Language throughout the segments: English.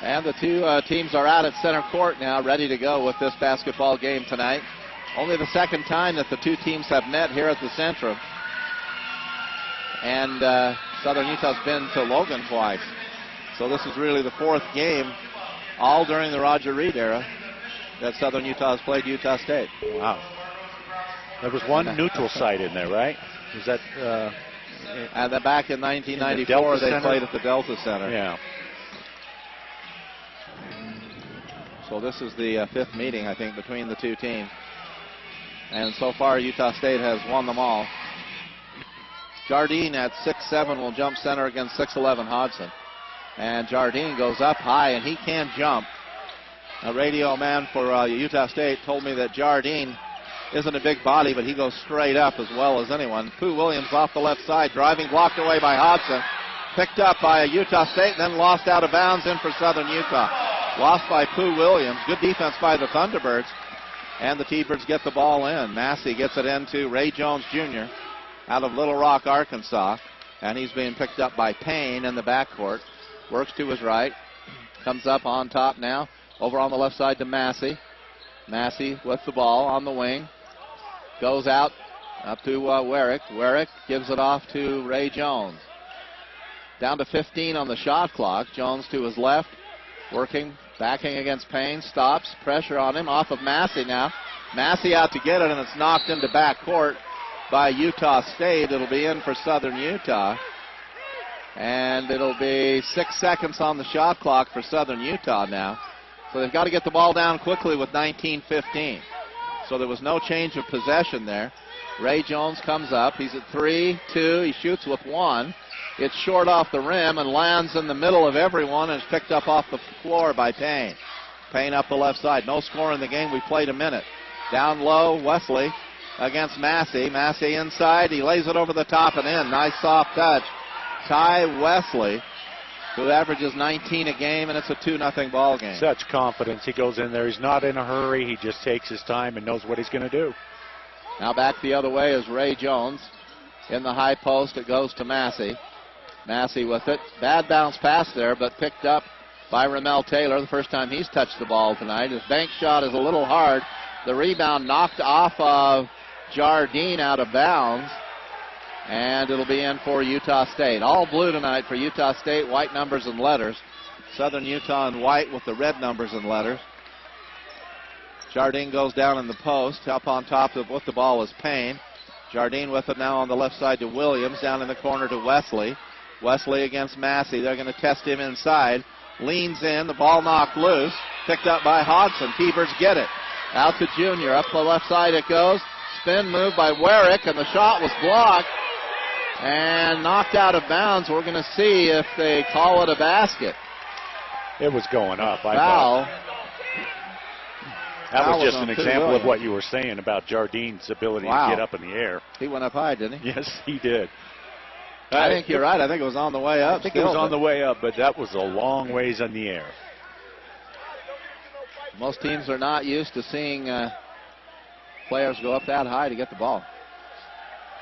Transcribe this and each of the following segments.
And the two teams are out at center court now, ready to go with this basketball game tonight. Only the second time that the two teams have met here at the Centrum. And Southern Utah's been to Logan twice. So this is really the fourth game, all during the Roger Reed era, that Southern Utah has played Utah State. Wow. There was one neutral site in there, right? Was that... and then back in 1994, they played at the Delta Center. Yeah. So this is the fifth meeting, I think, between the two teams. And so far, Utah State has won them all. Jardine at 6'7" will jump center against 6'11" Hodgson. And Jardine goes up high, and he can jump. A radio man for Utah State told me that Jardine isn't a big body, but he goes straight up as well as anyone. Pooh Williams off the left side, driving, blocked away by Hodgson. Picked up by Utah State, then lost out of bounds in for Southern Utah. Lost by Pooh Williams. Good defense by the Thunderbirds. And the T-Birds get the ball in. Massey gets it into Ray Jones Jr. out of Little Rock, Arkansas. And he's being picked up by Payne in the backcourt. Works to his right. Comes up on top now. Over on the left side to Massey. Massey with the ball on the wing. Goes out up to Warwick. Warwick gives it off to Ray Jones. Down to 15 on the shot clock. Jones to his left. Working, backing against Payne. Stops. Pressure on him. Off of Massey now. Massey out to get it, and it's knocked into backcourt by Utah State. It'll be in for Southern Utah. And it'll be 6 seconds on the shot clock for Southern Utah now. So they've got to get the ball down quickly with 19:15. So there was no change of possession there. Ray Jones comes up. He's at 3-2. He shoots with one. It's short off the rim and lands in the middle of everyone and is picked up off the floor by Payne. Payne up the left side. No score in the game. We played a minute. Down low, Wesley against Massey. Massey inside. He lays it over the top and in. Nice soft touch. Ty Wesley, who averages 19 a game, and it's a 2-0 ball game. Such confidence. He goes in there. He's not in a hurry. He just takes his time and knows what he's going to do. Now back the other way is Ray Jones. In the high post, it goes to Massey. Massey with it. Bad bounce pass there, but picked up by Ramel Taylor. The first time he's touched the ball tonight. His bank shot is a little hard. The rebound knocked off of Jardine out of bounds. And it'll be in for Utah State. All blue tonight for Utah State, white numbers and letters. Southern Utah in white with the red numbers and letters. Jardine goes down in the post. Up on top of with the ball is Payne. Jardine with it now on the left side to Williams. Down in the corner to Wesley. Wesley against Massey. They're going to test him inside. Leans in. The ball knocked loose. Picked up by Hodgson. T-Birds get it. Out to Junior. Up the left side it goes. Spin move by Warwick, and the shot was blocked and knocked out of bounds. We're going to see if they call it a basket. It was going up. Foul. That was just an example of what you were saying about Jardine's ability to get up in the air. He went up high, didn't he? Yes, he did. I think you're right. I think it was on the way up. I think it was on the way up, but that was a long ways in the air. Most teams are not used to seeing players go up that high to get the ball.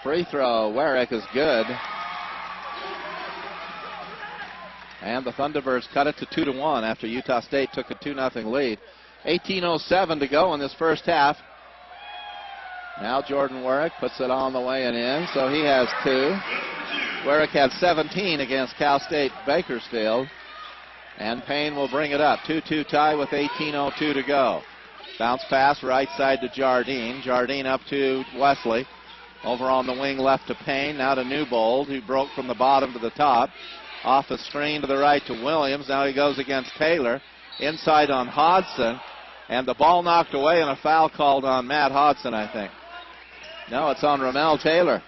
Free throw, Warwick is good. And the Thunderbirds cut it to 2-1 after Utah State took a 2-0 lead. 18:07 to go in this first half. Now Jordan Warwick puts it on the way and in, so he has 2. Warwick had 17 against Cal State Bakersfield. And Payne will bring it up. 2-2 tie with 18:02 to go. Bounce pass right side to Jardine. Jardine up to Wesley. Over on the wing left to Payne. Now to Newbold, who broke from the bottom to the top. Off the screen to the right to Williams. Now he goes against Taylor. Inside on Hodgson. And the ball knocked away and a foul called on Matt Hodgson, I think. No, it's on Ramel Taylor.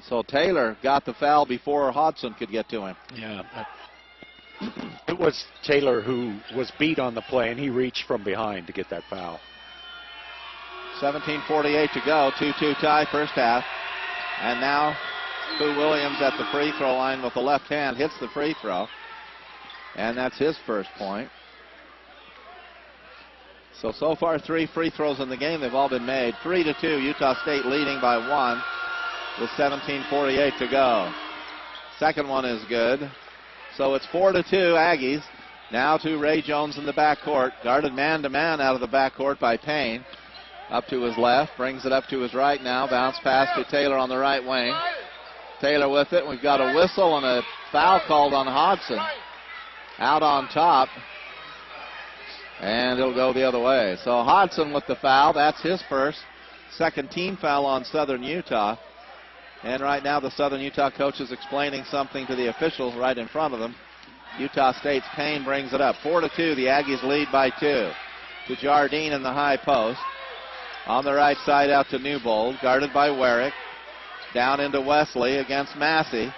So Taylor got the foul before Hodgson could get to him. Yeah. It was Taylor who was beat on the play, and he reached from behind to get that foul. 17:48 to go. 2-2 tie first half. And now Pooh Williams at the free throw line with the left hand hits the free throw. And that's his first point. So far 3 free throws in the game. They've all been made. 3-2. Utah State leading by 1 with 17:48 to go. Second one is good. So it's 4-2 Aggies. Now to Ray Jones in the backcourt. Guarded man-to-man out of the backcourt by Payne. Up to his left, brings it up to his right now. Bounce pass to Taylor on the right wing. Taylor with it. We've got a whistle and a foul called on Hodson. Out on top. And it'll go the other way. So Hodson with the foul. That's his first. Second team foul on Southern Utah. And right now the Southern Utah coach is explaining something to the officials right in front of them. Utah State's Payne brings it up. 4-2. The Aggies lead by 2. To Jardine in the high post. On the right side out to Newbold. Guarded by Warwick. Down into Wesley against Massey.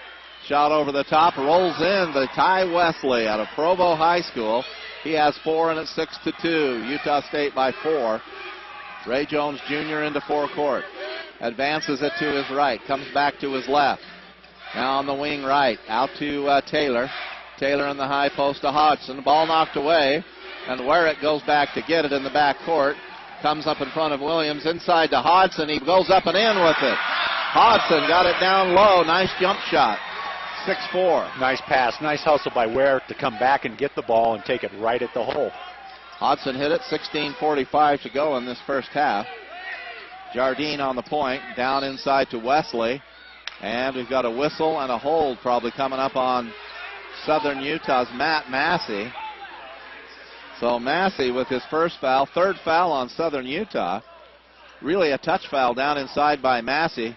Shot over the top. Rolls in the Ty Wesley out of Provo High School. He has 4 and it's 6-2. Utah State by 4. Ray Jones Jr. into forecourt. Advances it to his right. Comes back to his left. Now on the wing right. Out to Taylor. Taylor in the high post to Hodgson. Ball knocked away. And Warwick goes back to get it in the back court. Comes up in front of Williams. Inside to Hodgson. He goes up and in with it. Hodgson got it down low. Nice jump shot. 6-4. Nice pass. Nice hustle by Warwick to come back and get the ball and take it right at the hole. Hodgson hit it. 16:45 to go in this first half. Jardine on the point. Down inside to Wesley. And we've got a whistle and a hold probably coming up on Southern Utah's Matt Massey. So Massey with his first foul, third foul on Southern Utah. Really a touch foul down inside by Massey.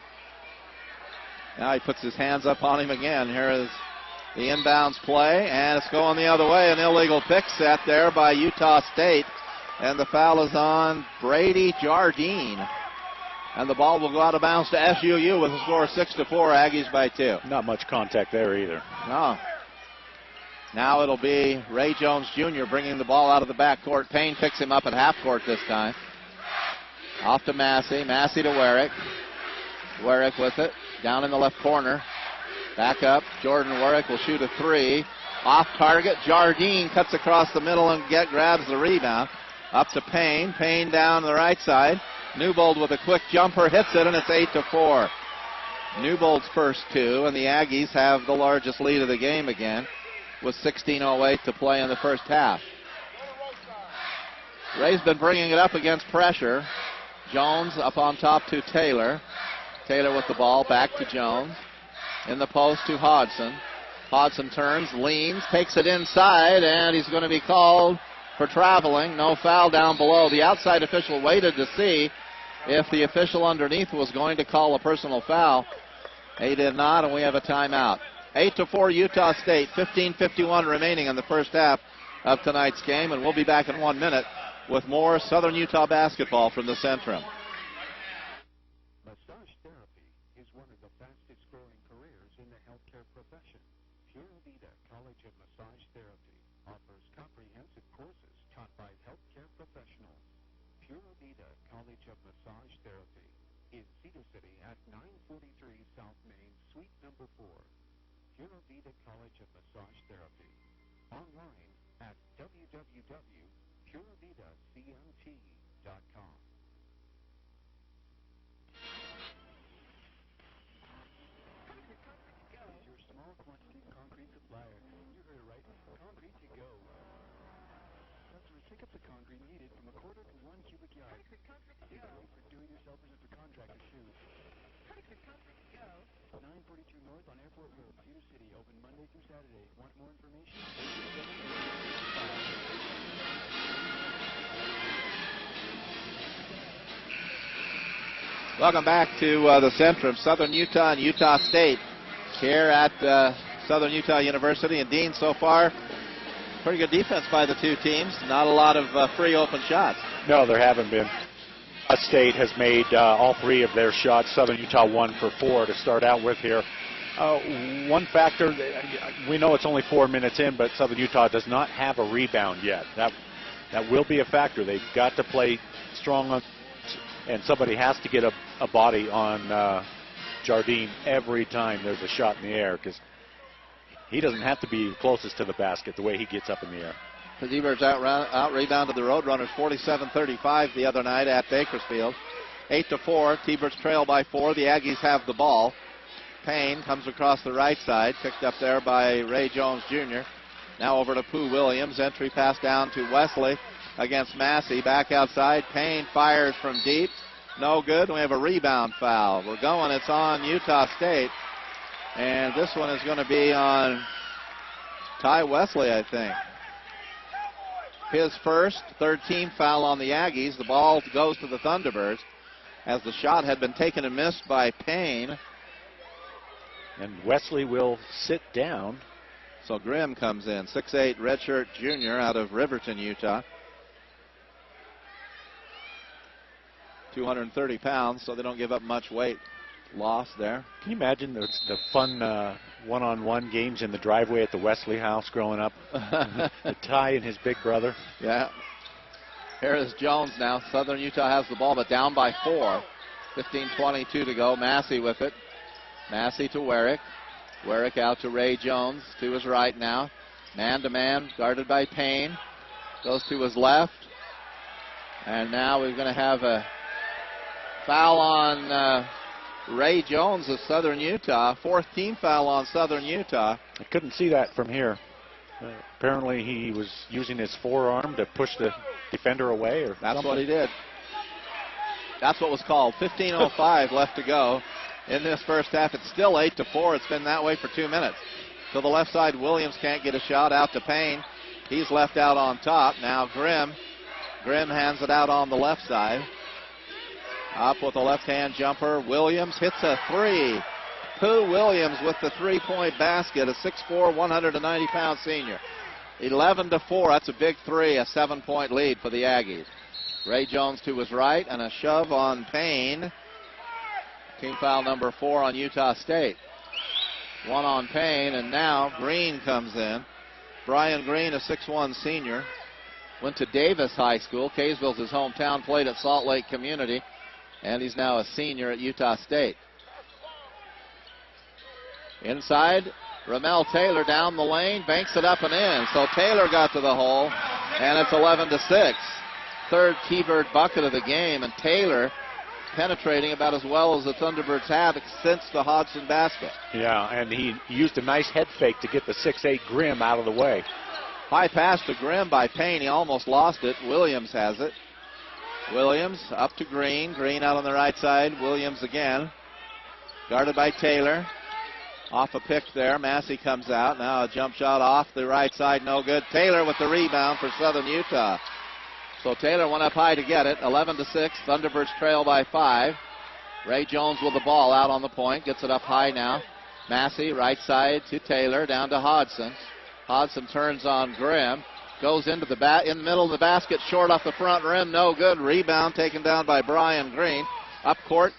Now he puts his hands up on him again. Here is the inbounds play, and it's going the other way. An illegal pick set there by Utah State. And the foul is on Brady Jardine. And the ball will go out of bounds to SUU with a score of 6-4, Aggies by 2. Not much contact there either. No. Now it'll be Ray Jones Jr. bringing the ball out of the backcourt. Payne picks him up at half court this time. Off to Massey. Massey to Warwick. Warwick with it. Down in the left corner. Back up. Jordan Warwick will shoot a 3. Off target. Jardine cuts across the middle and grabs the rebound. Up to Payne. Payne down the right side. Newbold with a quick jumper. Hits it, and it's 8-4. Newbold's first 2, and the Aggies have the largest lead of the game again, with 16:08 to play in the first half. Ray's been bringing it up against pressure. Jones up on top to Taylor. Taylor with the ball, back to Jones. In the post to Hodgson. Hodgson turns, leans, takes it inside, and he's going to be called for traveling. No foul down below. The outside official waited to see if the official underneath was going to call a personal foul. He did not, and we have a timeout. 8-4 Utah State, 15:51 remaining in the first half of tonight's game, and we'll be back in 1 minute with more Southern Utah basketball from the Centrum. Massage therapy is one of the fastest growing careers in the healthcare profession. Pura Vida College of Massage Therapy offers comprehensive courses taught by healthcare professionals. Pura Vida College of Massage Therapy in Cedar City at 943 South Main, Suite number 4. Pura Vida College of Massage Therapy. Online at www.puravidacmt.com. Is your small quantity concrete supplier. You heard it right. Concrete to go. Customers pick up the concrete needed from a quarter to 1 cubic yard. Take it away for do-it-yourselfers or for contractor shoes. 942 North on Airport Road, Cedar City. Open Monday through Saturday. Want more information? Welcome back to the Centrum. Southern Utah and Utah State here at Southern Utah University. And Dean, so far, pretty good defense by the two teams. Not a lot of free open shots. No, there haven't been. State has made all 3 of their shots. Southern Utah 1 for 4 to start out with here. One factor, we know it's only 4 minutes in, but Southern Utah does not have a rebound yet. That will be a factor. They've got to play strong on, and somebody has to get a body on Jardine every time there's a shot in the air, because he doesn't have to be closest to the basket the way he gets up in the air. The D-Birds out-rebounded the Roadrunners 47-35 the other night at Bakersfield. 8-4, T-Birds trail by 4. The Aggies have the ball. Payne comes across the right side, picked up there by Ray Jones Jr. Now over to Pooh Williams. Entry pass down to Wesley against Massey. Back outside. Payne fires from deep. No good. We have a rebound foul. We're going. It's on Utah State. And this one is going to be on Ty Wesley, I think. His first, third team foul on the Aggies. The ball goes to the Thunderbirds as the shot had been taken and missed by Payne. And Wesley will sit down. So Grimm comes in, 6'8", redshirt junior out of Riverton, Utah. 230 pounds, so they don't give up much weight loss there. Can you imagine the fun one-on-one games in the driveway at the Wesley house growing up? The Ty and his big brother. Yeah. Here is Jones now. Southern Utah has the ball, but down by 4. 15:22 to go. Massey with it. Massey to Warwick. Warwick out to Ray Jones. To his right now. Man-to-man, guarded by Payne. Goes to his left. And now we're going to have a foul on Ray Jones of Southern Utah. 4th team foul on Southern Utah. I couldn't see that from here. Apparently he was using his forearm to push the defender away. Or That's something. what he did. That's what was called. 15:05 left to go in this first half. It's still 8-4. It's been that way for 2 minutes. To the left side, Williams can't get a shot. Out to Payne. He's left out on top. Now Grimm hands it out on the left side. Up with a left-hand jumper. Williams hits a 3. Pooh Williams with the three-point basket, a 6'4", 190-pound senior. 11-4, that's a big 3, a 7-point lead for the Aggies. Ray Jones to his right, and a shove on Payne. Team foul number 4 on Utah State. 1 on Payne, and now Green comes in. Brian Green, a 6'1" senior. Went to Davis High School. Kaysville's his hometown, played at Salt Lake Community, and he's now a senior at Utah State. Inside, Ramel Taylor down the lane, banks it up and in. So Taylor got to the hole, and it's 11-6. Third T-Bird bucket of the game, and Taylor penetrating about as well as the Thunderbirds have since the Hodgson basket. Yeah, and he used a nice head fake to get the 6'8" Grimm out of the way. High pass to Grimm by Payne. He almost lost it. Williams has it. Williams up to Green. Green out on the right side. Williams again. Guarded by Taylor. Off a pick there. Massey comes out. Now a jump shot off the right side. No good. Taylor with the rebound for Southern Utah. So Taylor went up high to get it. 11-6. Thunderbirds trail by 5. Ray Jones with the ball out on the point. Gets it up high now. Massey right side to Taylor. Down to Hodgson. Hodgson turns on Grimm. Goes into the in the middle of the basket. Short off the front rim. No good. Rebound taken down by Brian Green. Up court.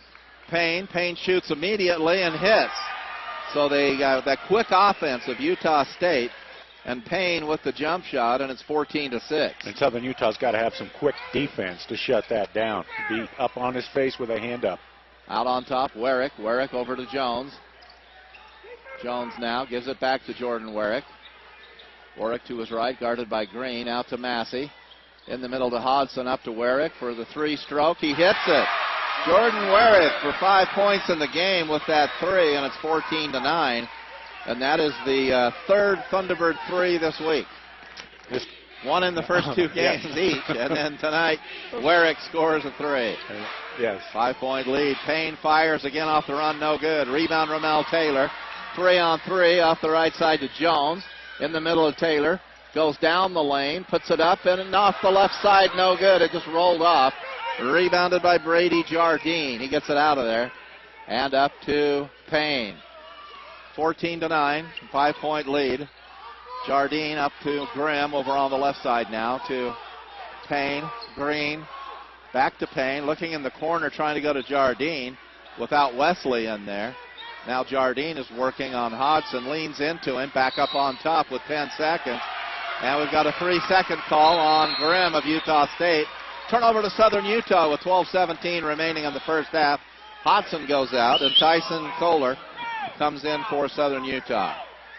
Payne. Payne shoots immediately and hits. So they got that quick offense of Utah State, and Payne with the jump shot, and it's 14-6. And Southern Utah's got to have some quick defense to shut that down. Be up on his face with a hand up. Out on top, Warwick. Warwick over to Jones. Jones now gives it back to Jordan Warwick. Warwick to his right, guarded by Green. Out to Massey. In the middle to Hodgson, up to Warwick for the 3-stroke. He hits it. Jordan Warwick for 5 points in the game with that 3, and it's 14-9. And that is the third Thunderbird 3 this week. One in the first 2 games each, and then tonight Warwick scores a 3. Yes. 5-point lead. Payne fires again off the run, no good. Rebound Ramel Taylor. 3-on-3 off the right side to Jones. In the middle of Taylor. Goes down the lane, puts it up, and off the left side, no good. It just rolled off. Rebounded by Brady Jardine. He gets it out of there. And up to Payne. 14-9, 5-point lead. Jardine up to Grimm over on the left side now to Payne. Green back to Payne. Looking in the corner trying to go to Jardine without Wesley in there. Now Jardine is working on Hodgson. Leans into him. Back up on top with 10 seconds. And we've got a 3-second call on Grimm of Utah State. Turnover to Southern Utah with 12:17 remaining in the first half. Hodgson goes out, and Tyson Kohler comes in for Southern Utah.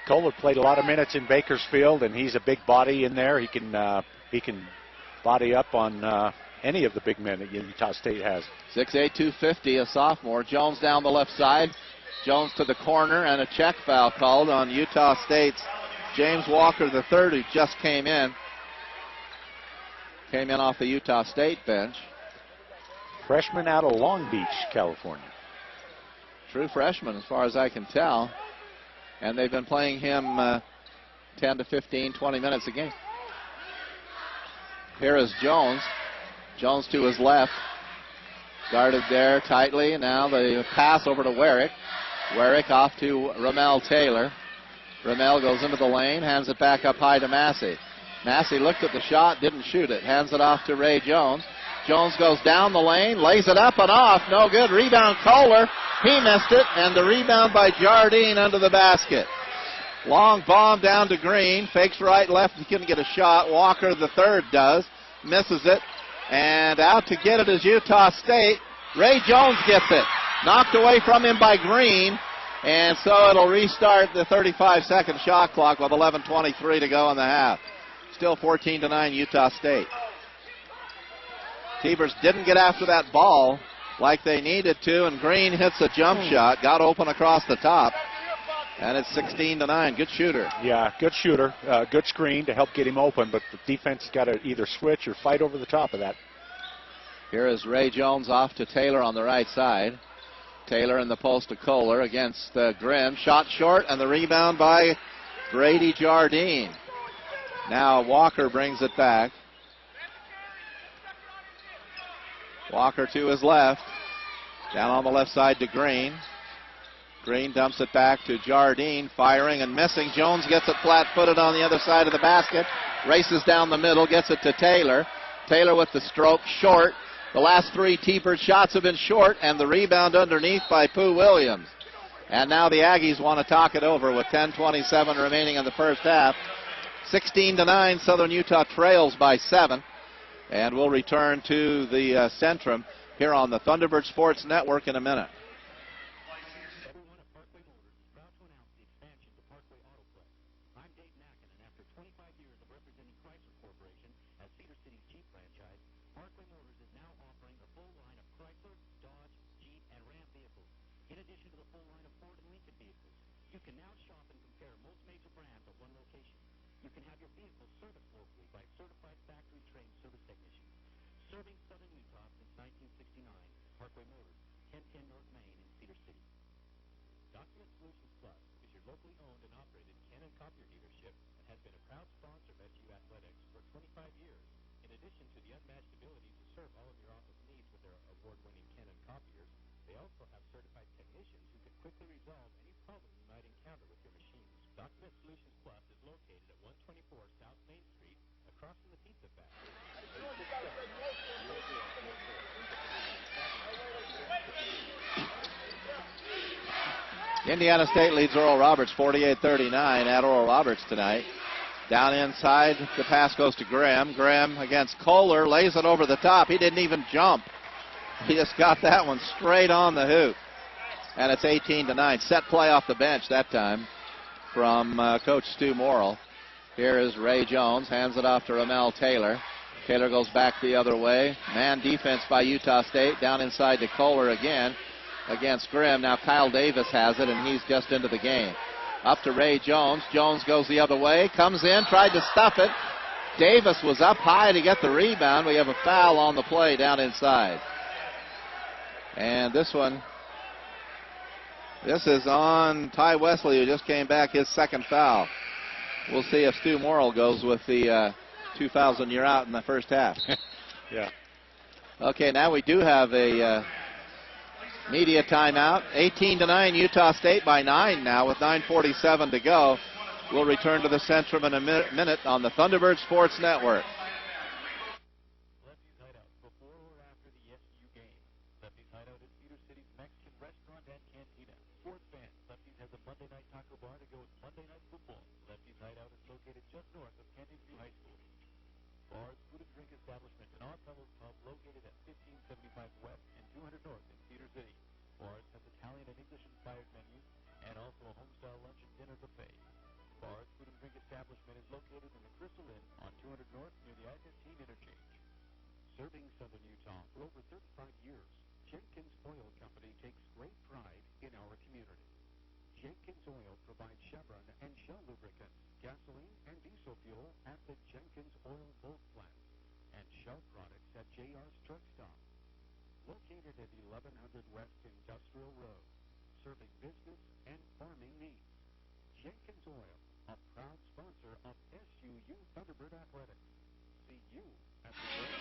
Kohler played a lot of minutes in Bakersfield, and he's a big body in there. He can body up on any of the big men that Utah State has. 6'8", 250, a sophomore. Jones down the left side. Jones to the corner, and a check foul called on Utah State's James Walker III, who just came in. Came in off the Utah State bench. Freshman out of Long Beach, California. True freshman, as far as I can tell. And they've been playing him 10 to 15, 20 minutes a game. Here is Jones. Jones to his left. Guarded there tightly. Now the pass over to Warwick. Warwick off to Ramel Taylor. Ramel goes into the lane, hands it back up high to Massey. Massey looked at the shot, didn't shoot it. Hands it off to Ray Jones. Jones goes down the lane, lays it up and off. No good. Rebound Kohler. He missed it, and the rebound by Jardine under the basket. Long bomb down to Green. Fakes right, left. He couldn't get a shot. Walker the third does. Misses it. And out to get it is Utah State. Ray Jones gets it. Knocked away from him by Green. And so it'll restart the 35-second shot clock with 11:23 to go in the half. Still 14-9 Utah State. Teavers didn't get after that ball like they needed to, and Green hits a jump shot, got open across the top, and it's 16-9. Good shooter. Yeah, good shooter. Good screen to help get him open, but the defense got to either switch or fight over the top of that. Here is Ray Jones off to Taylor on the right side. Taylor in the post to Kohler against Grimm. Shot short, and the rebound by Brady Jardine. Now Walker brings it back. Walker to his left. Down on the left side to Green. Green dumps it back to Jardine, firing and missing. Jones gets it flat-footed on the other side of the basket. Races down the middle, gets it to Taylor. Taylor with the stroke, short. The last three T-Bird shots have been short, and the rebound underneath by Pooh Williams. And now the Aggies want to talk it over with 10:27 remaining in the first half. 16-9, Southern Utah trails by 7. And we'll return to the Centrum here on the Thunderbird Sports Network in a minute. Everyone at Parkway Motors is proud to announce the expansion to Parkway Autoplex. I'm Dave Mackin, and after 25 years of representing Chrysler Corporation as Cedar City's Jeep franchise, Parkway Motors is now offering the full line of Chrysler, Dodge, Jeep, and Ram vehicles, in addition to the full line of Ford and Lincoln vehicles. You can now shop and compare most major brands at one location. You can have your vehicle serviced locally by certified factory-trained service technicians. Serving Southern Utah since 1969, Parkway Motors, 1010 North Main in Cedar City. Document Solutions Plus is your locally owned and operated Canon copier dealership and has been a proud sponsor of SU Athletics for 25 years. In addition to the unmatched ability to serve all of your office needs with their award-winning Canon copiers, they also have certified technicians who can quickly resolve any problem you might encounter with your machines. Document Solutions Plus is located at 124 South Main Street, across from the Pizza Factory. Indiana State leads Oral Roberts 48-39 at Oral Roberts tonight. Down inside, the pass goes to Graham. Graham against Kohler, lays it over the top. He didn't even jump. He just got that one straight on the hoop. And it's 18-9. Set play off the bench that time from Coach Stu Morrill. Here is Ray Jones, hands it off to Ramel Taylor. Taylor goes back the other way. Man defense by Utah State. Down inside to Kohler again against Grimm. Now Kyle Davis has it, and he's just into the game. Up to Ray Jones. Jones goes the other way, comes in, tried to stuff it. Davis was up high to get the rebound. We have a foul on the play down inside. And this is on Ty Wesley, who just came back, his second foul. We'll see if Stu Morrill goes with the 2 fouls and you're out in the first half. Yeah. Okay, now we do have a media timeout. 18-9, Utah State by 9 now with 9:47 to go. We'll return to the Centrum in a minute on the Thunderbird Sports Network. Lefty's Hideout, before or after the SU game. Lefty's Hideout is Cedar City's Mexican restaurant and cantina. Sports fans, Lefty's has a Monday night taco bar to go with Monday night football. Lefty's Hideout is located just north of Canyon View High School. Bars, food and drink establishment, and off-fellows pub located at 1575 West and 200 North in Cedar City. Bars has Italian and English-inspired menus and also a home-style lunch and dinner buffet. Bars, food and drink establishment is located in the Crystal Inn on 200 North near the I-15 interchange. Serving Southern Utah for over 35 years, Jenkins Oil Company takes great pride in our community. Jenkins Oil provides Chevron and Shell lubricants, gasoline, and diesel fuel at the Jenkins Oil Bulk Plant, and Shell products at JR's Truck Stop. Located at 1100 West Industrial Road, serving business and farming needs. Jenkins Oil, a proud sponsor of SUU Thunderbird Athletics. See you at the race.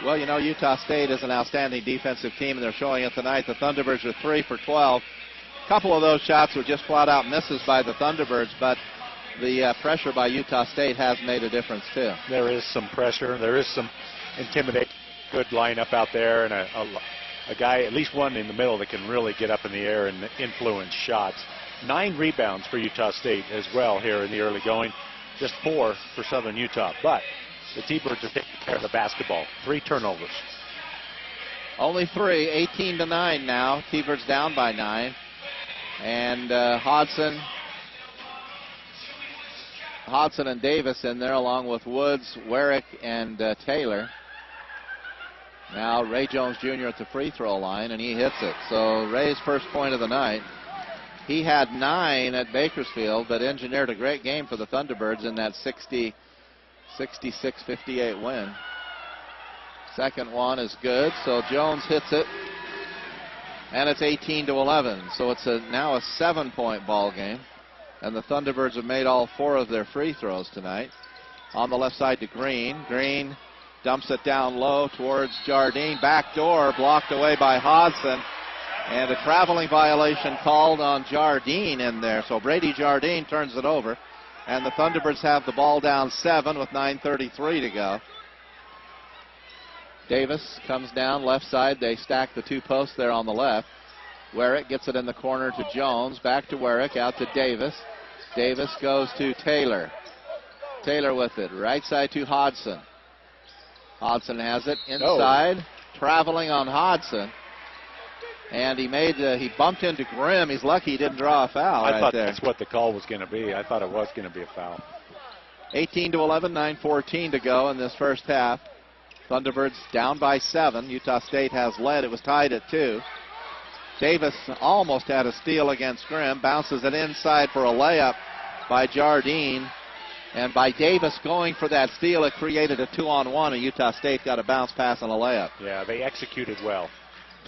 Well, you know, Utah State is an outstanding defensive team, and they're showing it tonight. The Thunderbirds are 3 for 12. A couple of those shots were just flat-out misses by the Thunderbirds, but the pressure by Utah State has made a difference, too. There is some pressure. There is some intimidation. Good lineup out there, and a guy, at least one in the middle, that can really get up in the air and influence shots. 9 rebounds for Utah State as well here in the early going. Just 4 for Southern Utah. But the T-Birds are taking care of the basketball. 3 turnovers. Only 3, 18-9 now. T-Birds down by 9. And Hodson and Davis in there, along with Woods, Warwick, and Taylor. Now Ray Jones Jr. at the free throw line, and he hits it. So Ray's first point of the night. He had 9 at Bakersfield, but engineered a great game for the Thunderbirds in that 66-58 win. Second one is good, so Jones hits it, and it's 18-11. So it's now a 7-point ball game, and the Thunderbirds have made all 4 of their free throws tonight. On the left side to Green. Green dumps it down low towards Jardine. Back door blocked away by Hodson. And a traveling violation called on Jardine in there. So Brady Jardine turns it over. And the Thunderbirds have the ball down 7 with 9:33 to go. Davis comes down left side. They stack the 2 posts there on the left. Warwick gets it in the corner to Jones. Back to Warwick, out to Davis. Davis goes to Taylor. Taylor with it. Right side to Hodson. Hodson has it inside. Traveling on Hodson. And he bumped into Grimm. He's lucky he didn't draw a foul I right thought there. that's what the call was going to be. I thought it was going to be a foul. 18-11, 9:14 to go in this first half. Thunderbirds down by 7. Utah State has led. It was tied at 2. Davis almost had a steal against Grimm. Bounces it inside for a layup by Jardine. And by Davis going for that steal, it created a 2-on-1, and Utah State got a bounce pass and a layup. Yeah, they executed well.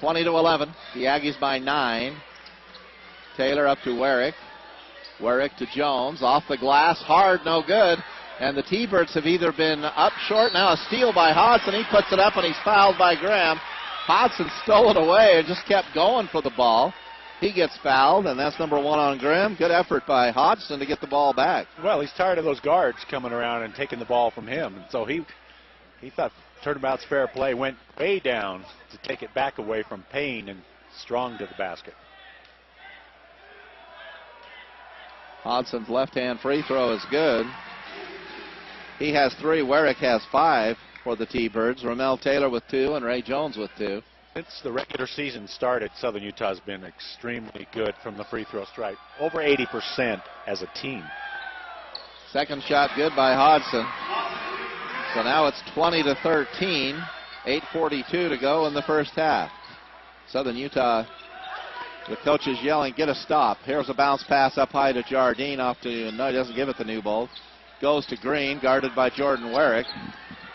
20-11. The Aggies by 9. Taylor up to Warwick. Warwick to Jones. Off the glass. Hard, no good. And the T-Birds have either been up short. Now a steal by Hodson. He puts it up, and he's fouled by Graham. Hodson stole it away and just kept going for the ball. He gets fouled, and that's number 1 on Grimm. Good effort by Hodgson to get the ball back. Well, he's tired of those guards coming around and taking the ball from him. And so he thought turnabout's fair play, went way down to take it back away from Payne and Strong to the basket. Hodgson's left-hand free throw is good. He has 3. Warwick has 5 for the T-Birds. Ramel Taylor with 2 and Ray Jones with 2. Since the regular season started, Southern Utah's been extremely good from the free throw stripe. Over 80% as a team. Second shot good by Hodgson. So now it's 20-13. 8:42 to go in the first half. Southern Utah, the coach is yelling, get a stop. Here's a bounce pass up high to Jardine. No, he doesn't give it to Newbold. Goes to Green, guarded by Jordan Warwick.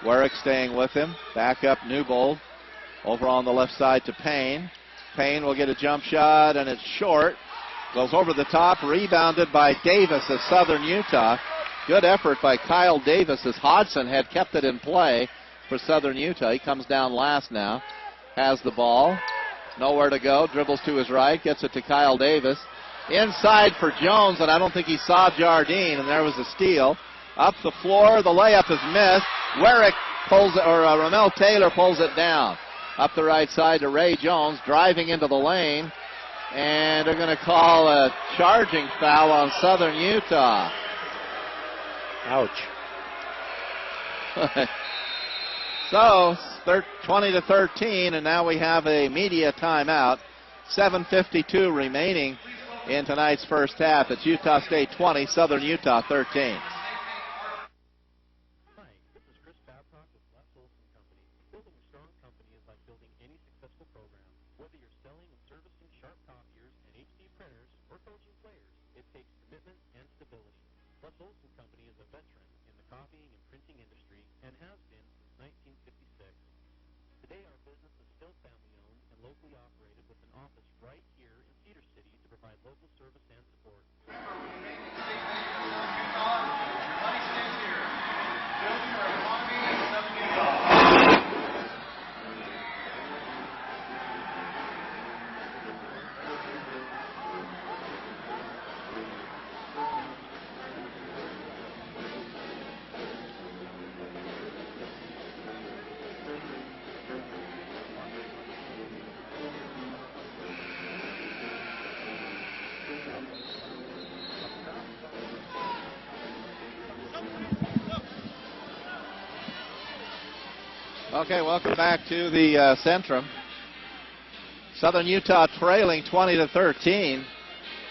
Warwick staying with him. Back up Newbold. Over on the left side to Payne. Payne will get a jump shot, and it's short. Goes over the top, rebounded by Davis of Southern Utah. Good effort by Kyle Davis as Hodgson had kept it in play for Southern Utah. He comes down last now. Has the ball. Nowhere to go. Dribbles to his right. Gets it to Kyle Davis. Inside for Jones, and I don't think he saw Jardine, and there was a steal. Up the floor. The layup is missed. Warwick pulls it, or Ramel Taylor pulls it down. Up the right side to Ray Jones, driving into the lane. And they're going to call a charging foul on Southern Utah. Ouch. So, 20-13, and now we have a media timeout. 7:52 remaining in tonight's first half. It's Utah State 20, Southern Utah 13. Building a strong company is like building any successful program. Whether you're selling and servicing sharp copiers and Okay, welcome back to the Centrum. Southern Utah trailing 20-13.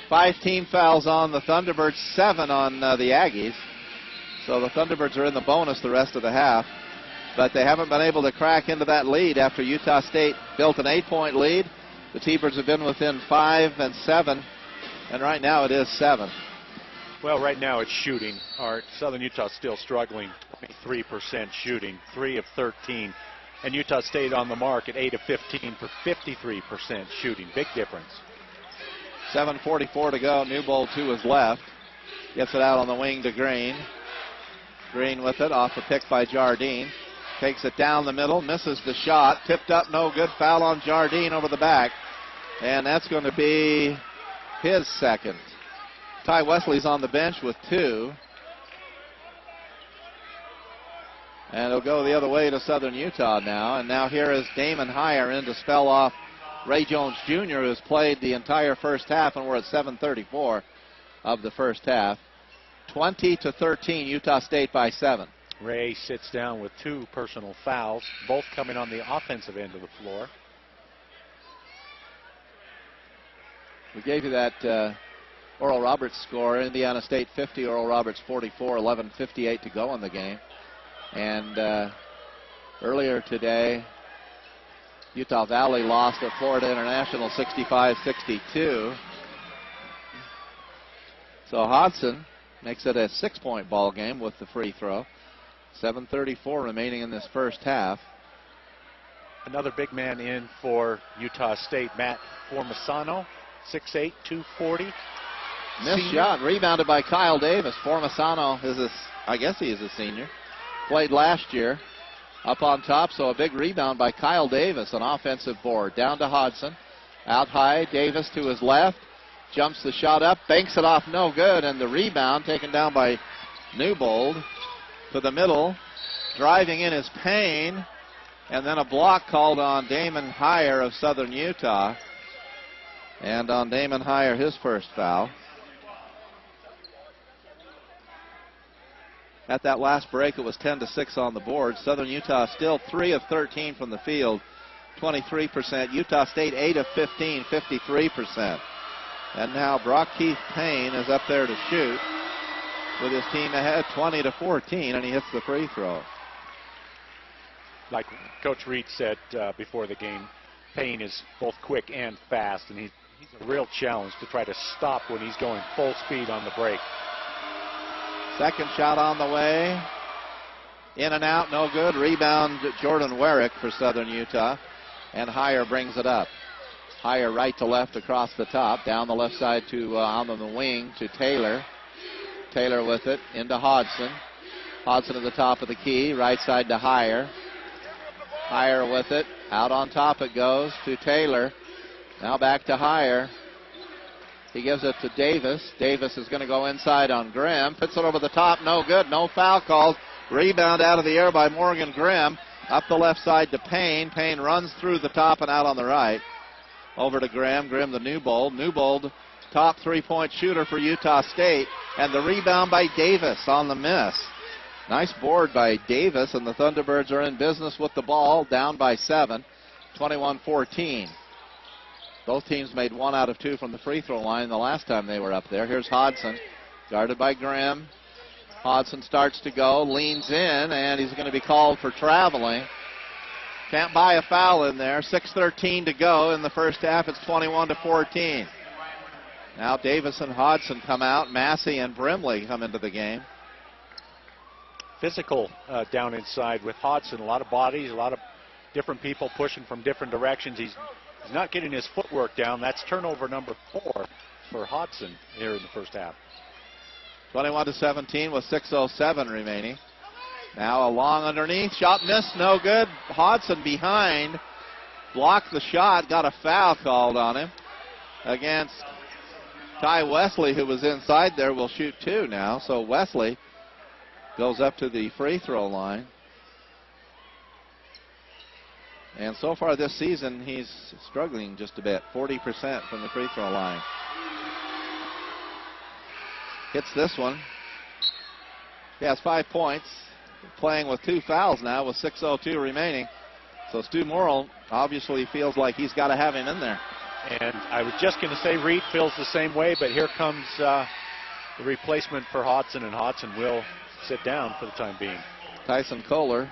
5 team fouls on the Thunderbirds, 7 on the Aggies. So the Thunderbirds are in the bonus the rest of the half. But they haven't been able to crack into that lead after Utah State built an 8-point lead. The T-Birds have been within 5 and 7, and right now it is 7. Well, right now it's shooting. Art. Southern Utah still struggling. 23% shooting, 3 of 13. And Utah State on the mark at 8 of 15 for 53% shooting. Big difference. 7:44 to go. Newbold to his left. Gets it out on the wing to Green. Green with it, off the pick by Jardine. Takes it down the middle, misses the shot. Tipped up, no good. Foul on Jardine over the back. And that's going to be his second. Ty Wesley's on the bench with 2. And it'll go the other way to Southern Utah now. And now here is Damon Heyer in to spell off Ray Jones Jr., who has played the entire first half, and we're at 7:34 of the first half. 20-13, Utah State by 7. Ray sits down with 2 personal fouls, both coming on the offensive end of the floor. We gave you that Oral Roberts score. Indiana State 50, Oral Roberts 44, 11:58 to go in the game. And earlier today, Utah Valley lost at Florida International 65-62. So Hodson makes it a 6-point ball game with the free throw. 7:34 remaining in this first half. Another big man in for Utah State, Matt Formasano, 6'8", 240. Missed shot, rebounded by Kyle Davis. Formasano is I guess he is a senior. Played last year. Up on top, so a big rebound by Kyle Davis, an offensive board. Down to Hodson. Out high, Davis to his left. Jumps the shot up, banks it off, no good, and the rebound taken down by Newbold to the middle. Driving in is Payne, and then a block called on Damon Heyer of Southern Utah. And on Damon Heyer, his first foul. At that last break, it was 10-6 on the board. Southern Utah still 3 of 13 from the field, 23%. Utah State 8 of 15, 53%. And now Brock Keith Payne is up there to shoot with his team ahead 20-14, and he hits the free throw. Like Coach Reed said before the game, Payne is both quick and fast, and he's a real challenge to try to stop when he's going full speed on the break. Second shot on the way. In and out, no good. Rebound, Jordan Werrick for Southern Utah. And Heyer brings it up. Heyer right to left across the top. Down the left side to on the wing to Taylor. Taylor with it into Hodson. Hodson at the top of the key. Right side to Heyer. Heyer with it. Out on top it goes to Taylor. Now back to Heyer. He gives it to Davis. Davis is going to go inside on Grimm. Puts it over the top. No good. No foul called. Rebound out of the air by Morgan Grimm. Up the left side to Payne. Payne runs through the top and out on the right. Over to Grimm. Grimm the Newbold. Newbold, top three-point shooter for Utah State. And the rebound by Davis on the miss. Nice board by Davis, and the Thunderbirds are in business with the ball, down by 7, 21-14. Both teams made 1 out of 2 from the free throw line the last time they were up there. Here's Hodson, guarded by Grimm. Hodson starts to go, leans in, and he's going to be called for traveling. Can't buy a foul in there. 6:13 to go in the first half. It's 21-14. Now Davis and Hodson come out. Massey and Brimley come into the game. Physical down inside with Hodson. A lot of bodies, a lot of different people pushing from different directions. He's not getting his footwork down. That's turnover number 4 for Hodson here in the first half. 21-17 with 6:07 remaining. Now a long underneath. Shot missed, no good. Hodson behind. Blocked the shot. Got a foul called on him against Ty Wesley, who was inside there. Will shoot 2 now. So Wesley goes up to the free throw line. And so far this season, he's struggling just a bit. 40% from the free throw line. Hits this one. He has 5 points. playing with 2 fouls now with 6:02 remaining. So Stu Morrill obviously feels like he's got to have him in there. And I was just going to say Reed feels the same way, but here comes the replacement for Hodson, and Hodson will sit down for the time being. Tyson Kohler.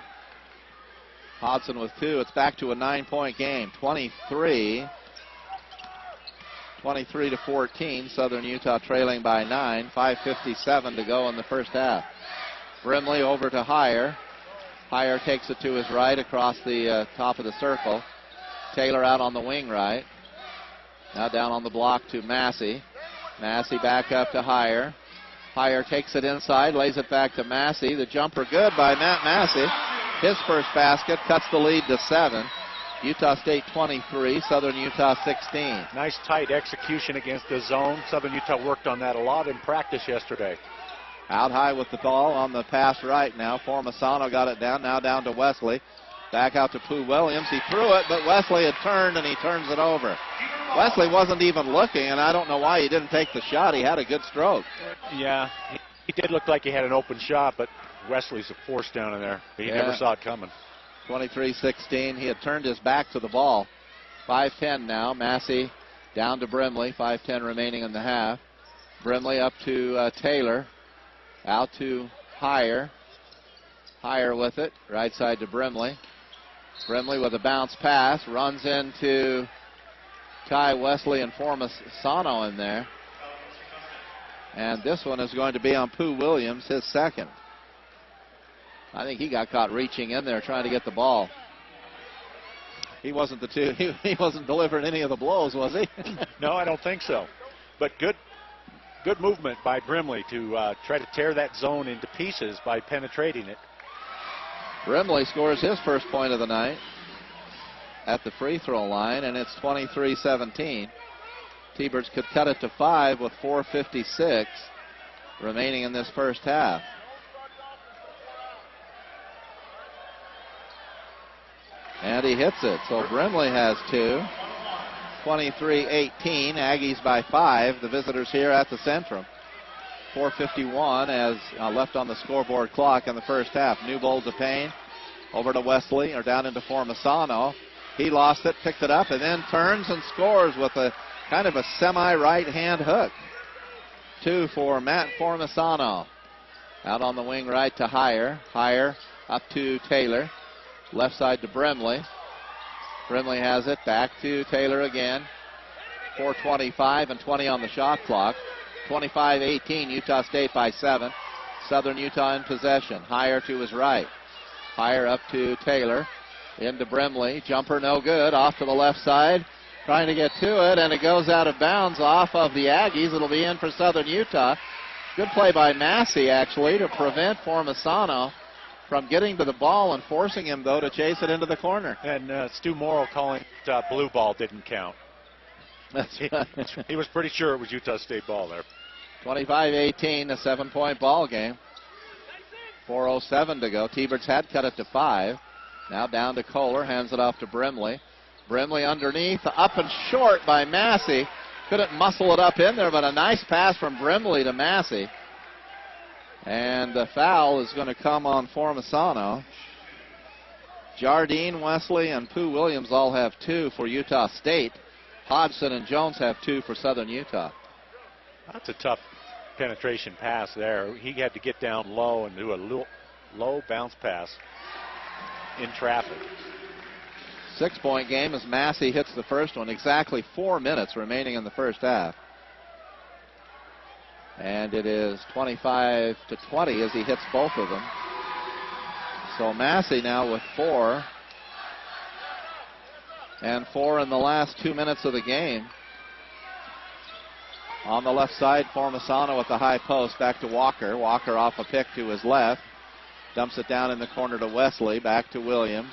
Hodson with 2. It's back to a 9-point game. 23 to 14. Southern Utah trailing by 9. 5:57 to go in the first half. Brimley over to Heyer. Heyer takes it to his right across the top of the circle. Taylor out on the wing right. Now down on the block to Massey. Massey back up to Heyer. Heyer takes it inside, lays it back to Massey. The jumper good by Matt Massey. His first basket cuts the lead to 7. Utah State 23, Southern Utah 16. Nice tight execution against the zone. Southern Utah worked on that a lot in practice yesterday. Out high with the ball on the pass right now. Formasano got it down, now down to Wesley. Back out to Pooh Williams. He threw it, but Wesley had turned, and he turns it over. Wesley wasn't even looking, and I don't know why he didn't take the shot. He had a good stroke. Yeah, he did look like he had an open shot, but Wesley's a force down in there. He never saw it coming. 23-16. He had turned his back to the ball. 5:10 now. Massey down to Brimley. 5:10 remaining in the half. Brimley up to Taylor. Out to Heyer. Heyer with it. Right side to Brimley. Brimley with a bounce pass. Runs into Ty Wesley and Formasano in there. And this one is going to be on Pooh Williams, his second. I think he got caught reaching in there trying to get the ball. He wasn't he wasn't delivering any of the blows, was he? No, I don't think so. But good movement by Brimley to try to tear that zone into pieces by penetrating it. Brimley scores his first point of the night at the free throw line, and it's 23-17. T-Birds could cut it to 5 with 4:56 remaining in this first half. And he hits it, so Brimley has 2. 23-18, Aggies by 5. The visitors here at the Centrum. 4:51 as left on the scoreboard clock in the first half. Newbold to Payne, over to Wesley, or down into Formasano. He lost it, picked it up, and then turns and scores with a kind of a semi-right-hand hook. 2 for Matt Formasano. Out on the wing right to Heyer. Heyer up to Taylor. Left side to Brimley. Brimley has it, back to Taylor again. 4:25 and 20 on the shot clock. 25-18, Utah State by 7. Southern Utah in possession. Heyer to his right. Heyer up to Taylor. Into Brimley. Jumper no good. Off to the left side. Trying to get to it, and it goes out of bounds off of the Aggies. It'll be in for Southern Utah. Good play by Massey, actually, to prevent Formasano from getting to the ball and forcing him, though, to chase it into the corner. And Stu Morrill calling it blue ball didn't count. That's right. He was pretty sure it was Utah State ball there. 25-18, a 7-point ball game. 4:07 to go. T-Birds had cut it to 5. Now down to Kohler, hands it off to Brimley. Brimley underneath, up and short by Massey. Couldn't muscle it up in there, but a nice pass from Brimley to Massey. And the foul is going to come on Formasano. Jardine, Wesley, and Pooh Williams all have 2 for Utah State. Hodgson and Jones have 2 for Southern Utah. That's a tough penetration pass there. He had to get down low and do a low bounce pass in traffic. 6-point game as Massey hits the first one. Exactly 4 minutes remaining in the first half. And it is 25-20 as he hits both of them. So Massey now with 4. And 4 in the last 2 minutes of the game. On the left side, Formasano with the high post. Back to Walker. Walker off a pick to his left. Dumps it down in the corner to Wesley. Back to Williams.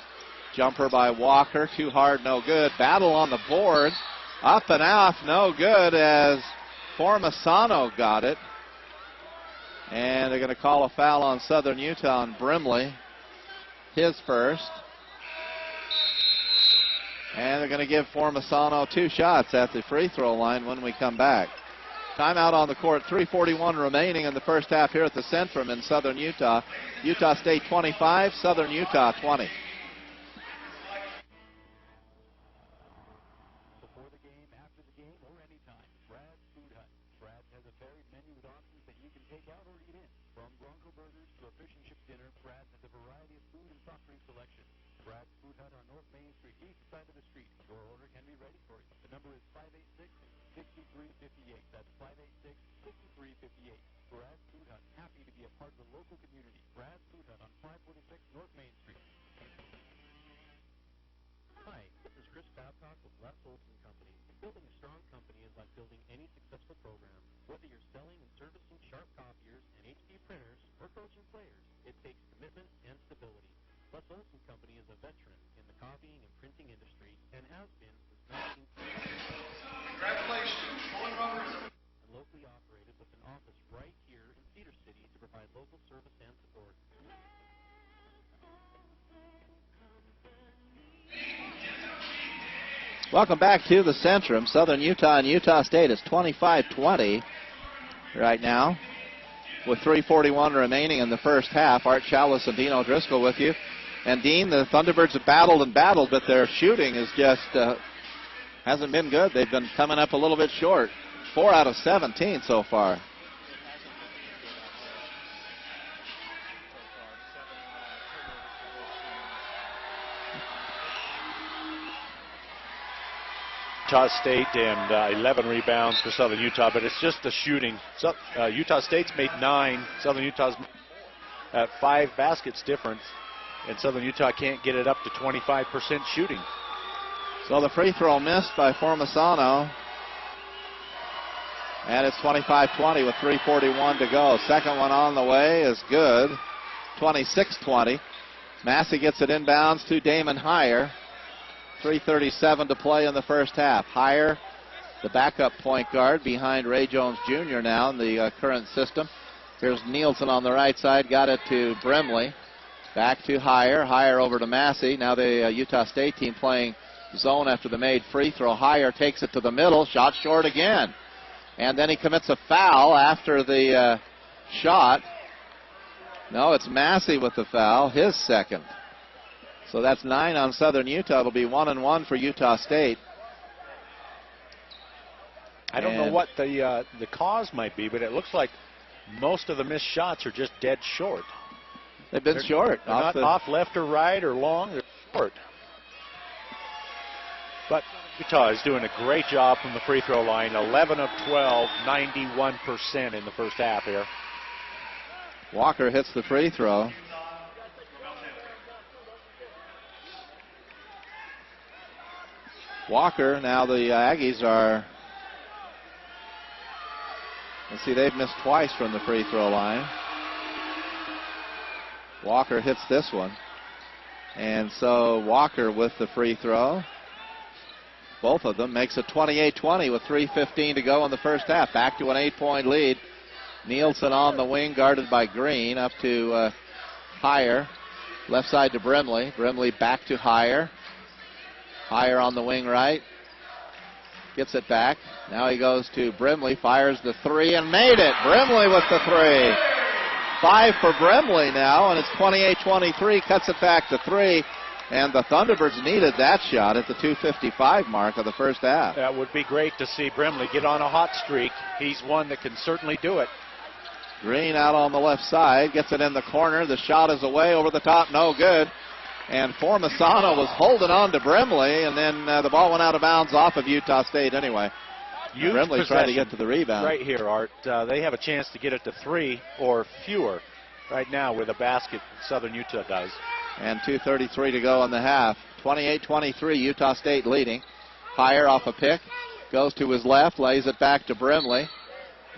Jumper by Walker. Too hard, no good. Battle on the boards. Up and off, no good as Formasano got it. And they're going to call a foul on Southern Utah on Brimley. His first. And they're going to give Formasano 2 shots at the free throw line when we come back. Timeout on the court. 3:41 remaining in the first half here at the Centrum in Southern Utah. Utah State 25, Southern Utah 20. Before the game, after the game, or anytime, Brad's Food Hut. Brad has a varied menu with options that you can take out or eat in. From Bronco burgers to a fish and chip dinner, Brad has a variety of food and soft drink selection. Brad's Food Hut on North Main Street, east side of the street. Your order can be ready for you. The number is 586-6358. That's 586-6358. Brad's Food Hut, happy to be a part of the local community. Brad's Food Hut on 546 North Main Street. Hi, this is Chris Babcock with Les Olson Company. Building a strong company is like building any successful program. Whether you're selling and servicing sharp copiers and HP printers or coaching players, it takes commitment and stability. Les Olson Company is a veteran in the copying and printing industry and has been since 1960. Congratulations, And locally operated with an office right here in Cedar City to provide local service and support. Welcome back to the Centrum. Southern Utah and Utah State is 25-20 right now with 3:41 remaining in the first half. Art Chalice and Dean O'Driscoll with you. And Dean, the Thunderbirds have battled and battled, but their shooting is just hasn't been good. They've been coming up a little bit short. 4 out of 17 so far. Utah State and 11 rebounds for Southern Utah, but it's just the shooting. So, Utah State's made 9. Southern Utah's at 5 baskets difference, and Southern Utah can't get it up to 25% shooting. So the free throw missed by Formisano. And it's 25-20 with 3:41 to go. Second one on the way is good. 26-20. Massey gets it inbounds to Damon Heyer. 3:37 to play in the first half. Heyer, the backup point guard behind Ray Jones Jr. now in the current system. Here's Nielsen on the right side. Got it to Brimley. Back to Heyer. Heyer over to Massey. Now the Utah State team playing zone after the made free throw. Heyer takes it to the middle. Shot short again. And then he commits a foul after the shot. No, it's Massey with the foul. His second. So that's 9 on Southern Utah. It'll be 1-1 for Utah State. I don't know what the cause might be, but it looks like most of the missed shots are just dead short. They've been short. They're not off left or right or long. They're short. But Utah is doing a great job from the free throw line. 11 of 12, 91% in the first half here. Walker hits the free throw. Walker, now the Aggies are, let's see, they've missed twice from the free throw line. Walker hits this one. And so Walker with the free throw. Both of them makes it 28-20 with 3:15 to go in the first half. Back to an 8-point lead. Nielsen on the wing, guarded by Green, up to Heyer. Left side to Brimley. Brimley back to Heyer. Heyer on the wing right. Gets it back. Now he goes to Brimley, fires the three, and made it. Brimley with the three. 5 for Brimley now, and it's 28-23. Cuts it back to 3. And the Thunderbirds needed that shot at the 2:55 mark of the first half. That would be great to see Brimley get on a hot streak. He's one that can certainly do it. Green out on the left side, gets it in the corner. The shot is away over the top, no good. And Formisano was holding on to Brimley, and then the ball went out of bounds off of Utah State anyway. Brimley tried to get to the rebound. Right here, Art. They have a chance to get it to 3 or fewer right now with a basket Southern Utah does. And 2:33 to go in the half. 28-23, Utah State leading. Heyer off a pick, goes to his left, lays it back to Brimley.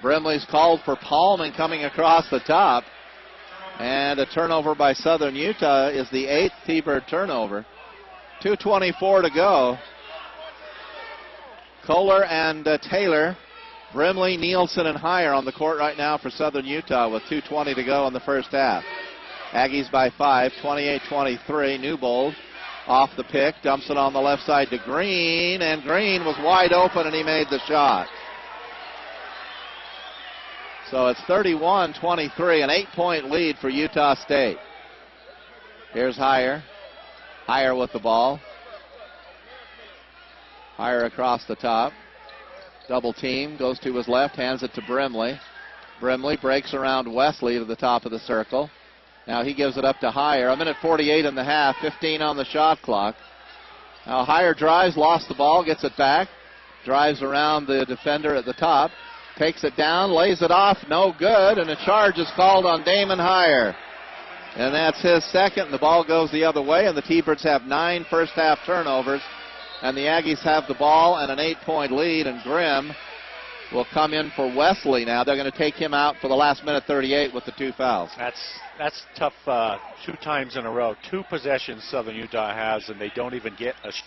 Brimley's called for Palman coming across the top. And a turnover by Southern Utah is the 8th T-Bird turnover. 2:24 to go. Kohler and Taylor, Brimley, Nielsen, and Heyer on the court right now for Southern Utah with 2:20 to go in the first half. Aggies by 5, 28-23. Newbold off the pick, dumps it on the left side to Green, and Green was wide open and he made the shot. So it's 31-23, an 8-point lead for Utah State. Here's Heyer. Heyer with the ball. Heyer across the top. Double team, goes to his left, hands it to Brimley. Brimley breaks around Wesley to the top of the circle. Now he gives it up to Heyer. A minute 48 in the half, 15 on the shot clock. Now Heyer drives, lost the ball, gets it back. Drives around the defender at the top. Takes it down, lays it off, no good, and a charge is called on Damon Heyer. And that's his second, and the ball goes the other way, and the T-Birds have 9 first-half turnovers, and the Aggies have the ball and an 8-point lead, and Grimm will come in for Wesley now. They're going to take him out for the last minute 38 with the 2 fouls. That's tough 2 times in a row. 2 possessions Southern Utah has, and they don't even get a shot.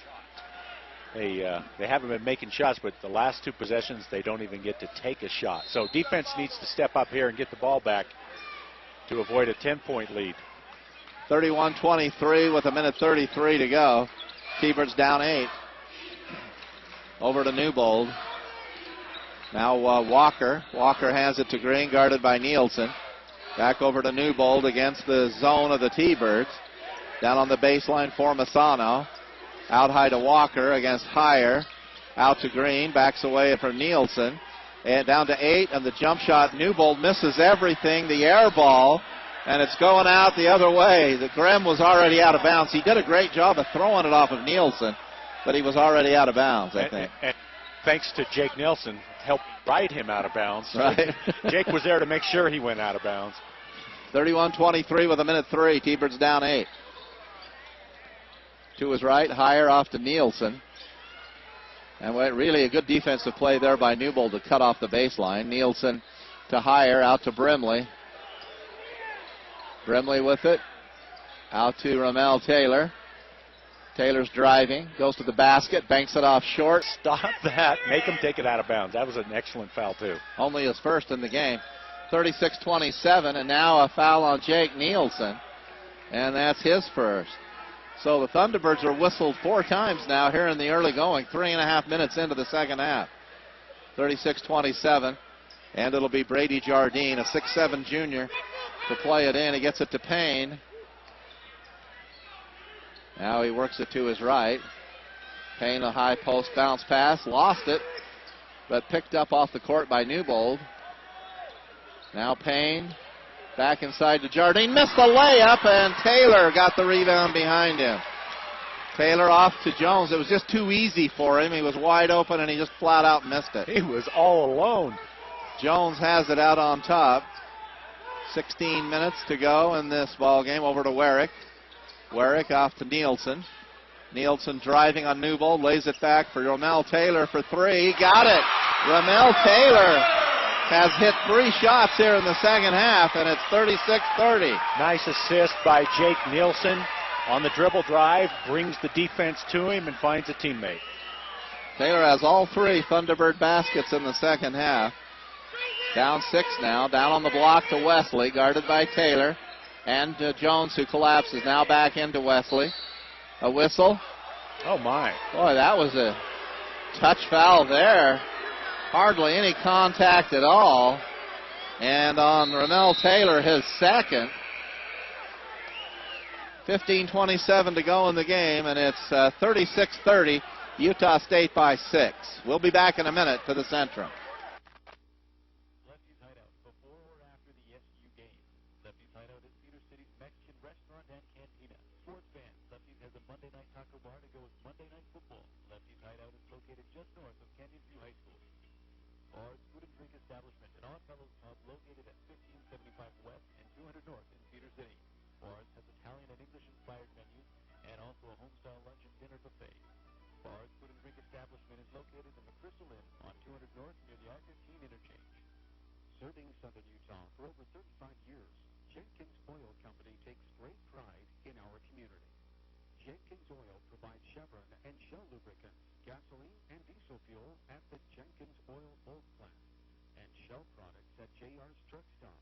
They haven't been making shots, but the last 2 possessions, they don't even get to take a shot. So defense needs to step up here and get the ball back to avoid a 10-point lead. 31-23 with a minute 33 to go. T-Birds down 8. Over to Newbold. Now Walker. Walker hands it to Green, guarded by Nielsen. Back over to Newbold against the zone of the T-Birds. Down on the baseline for Masano. Out high to Walker against Heyer. Out to Green. Backs away from Nielsen. And down to 8. And the jump shot. Newbold misses everything. The air ball. And it's going out the other way. The Grimm was already out of bounds. He did a great job of throwing it off of Nielsen. But he was already out of bounds, I think. And thanks to Jake Nielsen, helped ride him out of bounds. Right. Jake was there to make sure he went out of bounds. 31-23 with a minute 3. T-Birds down 8. To his right, Heyer off to Nielsen. And really a good defensive play there by Newbold to cut off the baseline. Nielsen to Heyer, out to Brimley. Brimley with it. Out to Ramel Taylor. Taylor's driving, goes to the basket, banks it off short. Stop that. Make him take it out of bounds. That was an excellent foul, too. Only his first in the game. 36-27, and now a foul on Jake Nielsen. And that's his first. So the Thunderbirds are whistled 4 times now here in the early going, 3.5 minutes into the second half. 36-27, and it'll be Brady Jardine, a 6'7 junior, to play it in. He gets it to Payne. Now he works it to his right. Payne, a high post bounce pass, lost it, but picked up off the court by Newbold. Now Payne. Back inside to Jardine, missed the layup, and Taylor got the rebound behind him. Taylor off to Jones. It was just too easy for him. He was wide open, and he just flat out missed it. He was all alone. Jones has it out on top. 16 minutes to go in this ball game. Over to Warwick. Warwick off to Nielsen. Nielsen driving on Newbold, lays it back for Ramel Taylor for 3. He got it. Ramel Taylor has hit 3 shots here in the second half, and it's 36-30. Nice assist by Jake Nielsen on the dribble drive, brings the defense to him and finds a teammate. Taylor has all 3 Thunderbird baskets in the second half. Down 6 now, down on the block to Wesley, guarded by Taylor. And Jones, who collapses, now back into Wesley. A whistle. Oh, my. Boy, that was a touch foul there. Hardly any contact at all. And on Ramel Taylor, his second. 15:27 to go in the game, and it's 36-30, Utah State by 6. We'll be back in a minute to the Centrum. Lefty's Hideout, before or after the SU game. Lefty's Hideout is Cedar City's Mexican restaurant and cantina. Sports fans, Lefty's has a Monday night taco bar to go with Monday night football. Lefty's Hideout is located just north of Canyon View High School. Bars, food and drink establishment, and Oddfellows Pub located at 1575 West and 200 North in Cedar City. Bars has Italian and English-inspired menus and also a home-style lunch and dinner buffet. Bars, food and drink establishment is located in the Crystal Inn on 200 North near the I-15 interchange. Serving Southern Utah for over 35 years, Jenkins Oil Company takes great pride in our community. Jenkins Oil provides Chevron and Shell lubricants, gasoline, and diesel fuel at the Jenkins Oil Bulk Plant, and Shell products at JR's Truck Stop.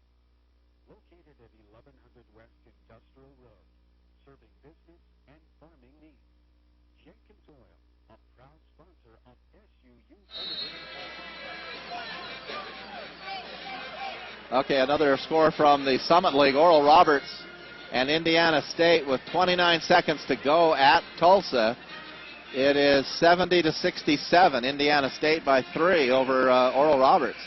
Located at 1100 West Industrial Road, serving business and farming needs. Jenkins Oil, a proud sponsor of SU Youth University. Okay, another score from the Summit League. Oral Roberts and Indiana State with 29 seconds to go at Tulsa. It is 70-67. Indiana State by 3 over Oral Roberts.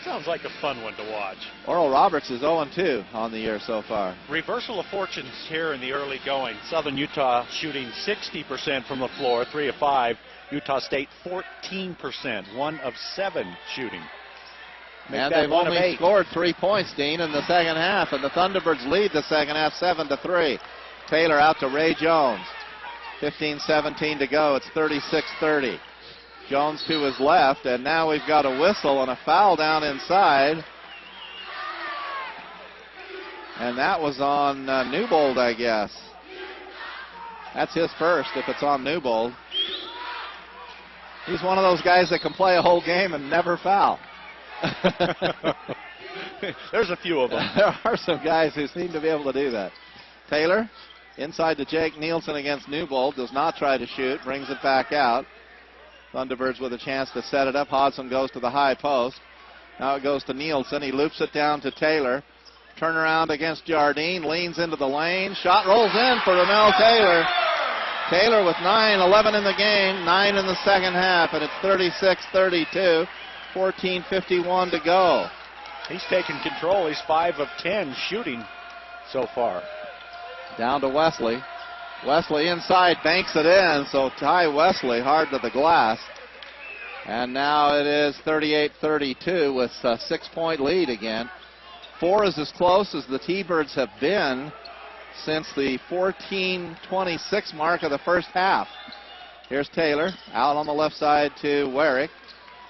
Sounds like a fun one to watch. Oral Roberts is 0-2 on the year so far. Reversal of fortunes here in the early going. Southern Utah shooting 60% from the floor, 3 of 5. Utah State 14%, 1 of 7 shooting. And they've only scored 3 points, Dean, in the second half. And the Thunderbirds lead the second half 7-3. Taylor out to Ray Jones. 15-17 to go. It's 36-30. Jones to his left, and now we've got a whistle and a foul down inside. And that was on Newbold, I guess. That's his first if it's on Newbold. He's one of those guys that can play a whole game and never foul. There's a few of them. There are some guys who seem to be able to do that. Taylor inside to Jake Nielsen against Newbold. Does not try to shoot. Brings it back out. Thunderbirds with a chance to set it up. Hodson goes to the high post. Now it goes to Nielsen. He loops it down to Taylor. Turnaround against Jardine. Leans into the lane. Shot rolls in for Ramel Taylor. Taylor with 9-11 in the game. 9 in the second half. And it's 36-32. 14:51 to go. He's taking control. He's 5 of 10 shooting so far. Down to Wesley. Wesley inside, banks it in, so Ty Wesley hard to the glass. And now it is 38-32 with a 6-point lead again. 4 is as close as the T-Birds have been since the 14:26 mark of the first half. Here's Taylor out on the left side to Warwick.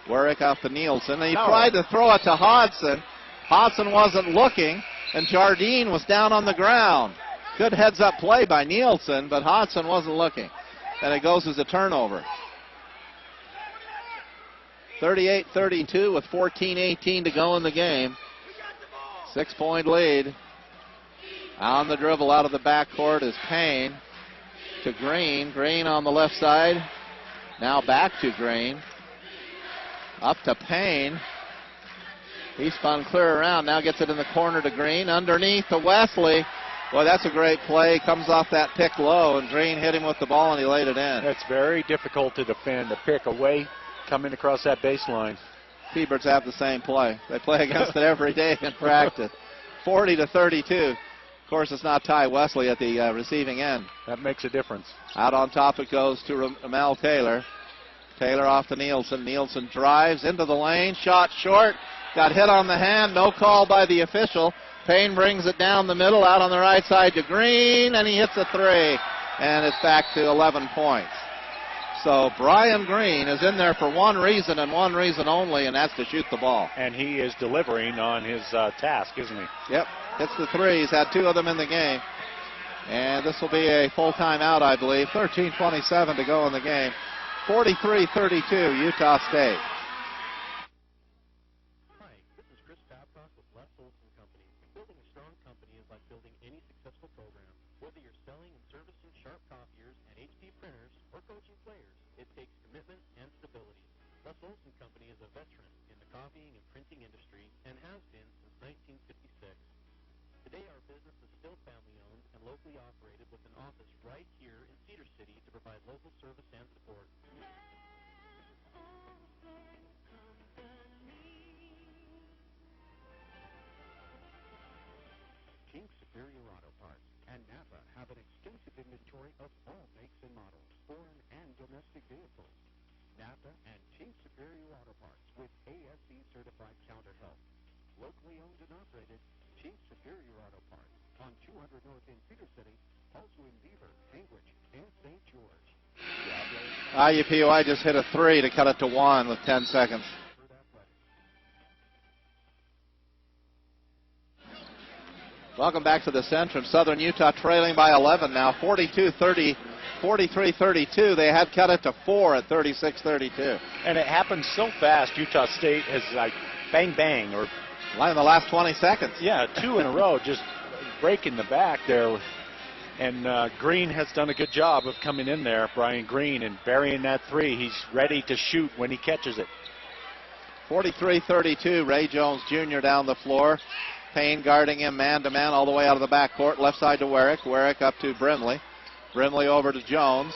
Warwick out to Nielsen. And he tried to throw it to Hodson. Hodson wasn't looking, and Jardine was down on the ground. Good heads-up play by Nielsen, but Hodson wasn't looking. And it goes as a turnover. 38-32 with 14:18 to go in the game. 6-point lead. On the dribble out of the backcourt is Payne to Green. Green on the left side. Now back to Green. Up to Payne. He spun clear around. Now gets it in the corner to Green. Underneath to Wesley. Boy, that's a great play. Comes off that pick low, and Green hit him with the ball, and he laid it in. It's very difficult to defend. The pick away, coming across that baseline. T-Birds have the same play. They play against it every day in practice. 40-32. Of course, it's not Ty Wesley at the receiving end. That makes a difference. Out on top it goes to Ramel Taylor. Taylor off to Nielsen. Nielsen drives into the lane. Shot short. Got hit on the hand. No call by the official. Payne brings it down the middle, out on the right side to Green, and he hits a 3. And it's back to 11 points. So Brian Green is in there for one reason and one reason only, and that's to shoot the ball. And he is delivering on his task, isn't he? Yep. Hits the 3. He's had 2 of them in the game. And this will be a full timeout, I believe. 13:27 to go in the game. 43-32, Utah State. Hi, this is Chris Babcock with Les Olson Company. Building a strong company is like building any successful program. Whether you're selling and servicing sharp copiers and HP printers or coaching players, it takes commitment and stability. Les Olson Company is a veteran in the copying and printing industry and has been since 1956. Today our business is still family-owned and locally operated with an office right here in Cedar City to provide local service and support. King Superior Auto Parts and Napa have an extensive inventory of all makes and models, foreign and domestic vehicles. Napa and King Superior Auto Parts with ASE certified counter help. Locally owned and operated, King Superior Auto Parts on 200 North in Cedar City, also in Beaver, Cambridge, and St. George. IUPUI just hit a 3 to cut it to 1 with 10 seconds. Welcome back to the Centrum. Southern Utah trailing by 11 now, 43-32. They had cut it to 4 at 36-32. And it happened so fast. Utah State has like bang, bang, or in the last 20 seconds. Yeah, 2 in a row, just breaking the back there. And Green has done a good job of coming in there, Brian Green, and burying that 3. He's ready to shoot when he catches it. 43-32, Ray Jones Jr. down the floor. Payne guarding him man-to-man all the way out of the backcourt. Left side to Warwick. Warwick up to Brimley. Brimley over to Jones.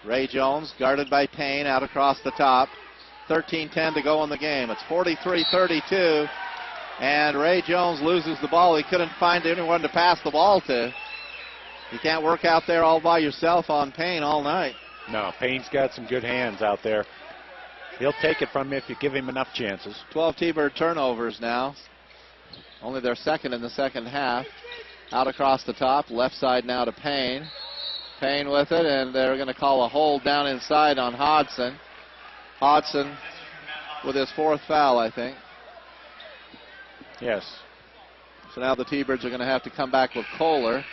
Ray Jones guarded by Payne out across the top. 13-10 to go in the game. It's 43-32, and Ray Jones loses the ball. He couldn't find anyone to pass the ball to. You can't work out there all by yourself on Payne all night. No, Payne's got some good hands out there. He'll take it from you if you give him enough chances. 12 T-Bird turnovers now. Only their second in the second half. Out across the top, left side now to Payne. Payne with it, and they're going to call a hold down inside on Hodson. Hodson with his fourth foul, I think. Yes. So now the T-Birds are going to have to come back with Kohler.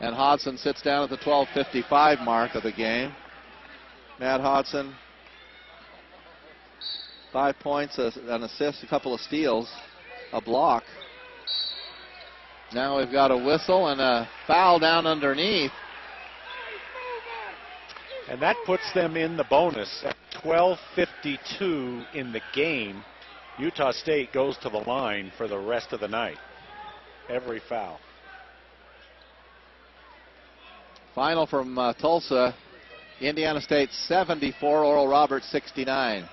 And Hodson sits down at the 12:55 mark of the game. Matt Hodson, 5 points, an assist, a couple of steals, a block. Now we've got a whistle and a foul down underneath. And that puts them in the bonus at 12:52 in the game. Utah State goes to the line for the rest of the night. Every foul. Final from Tulsa, Indiana State 74, Oral Roberts 69.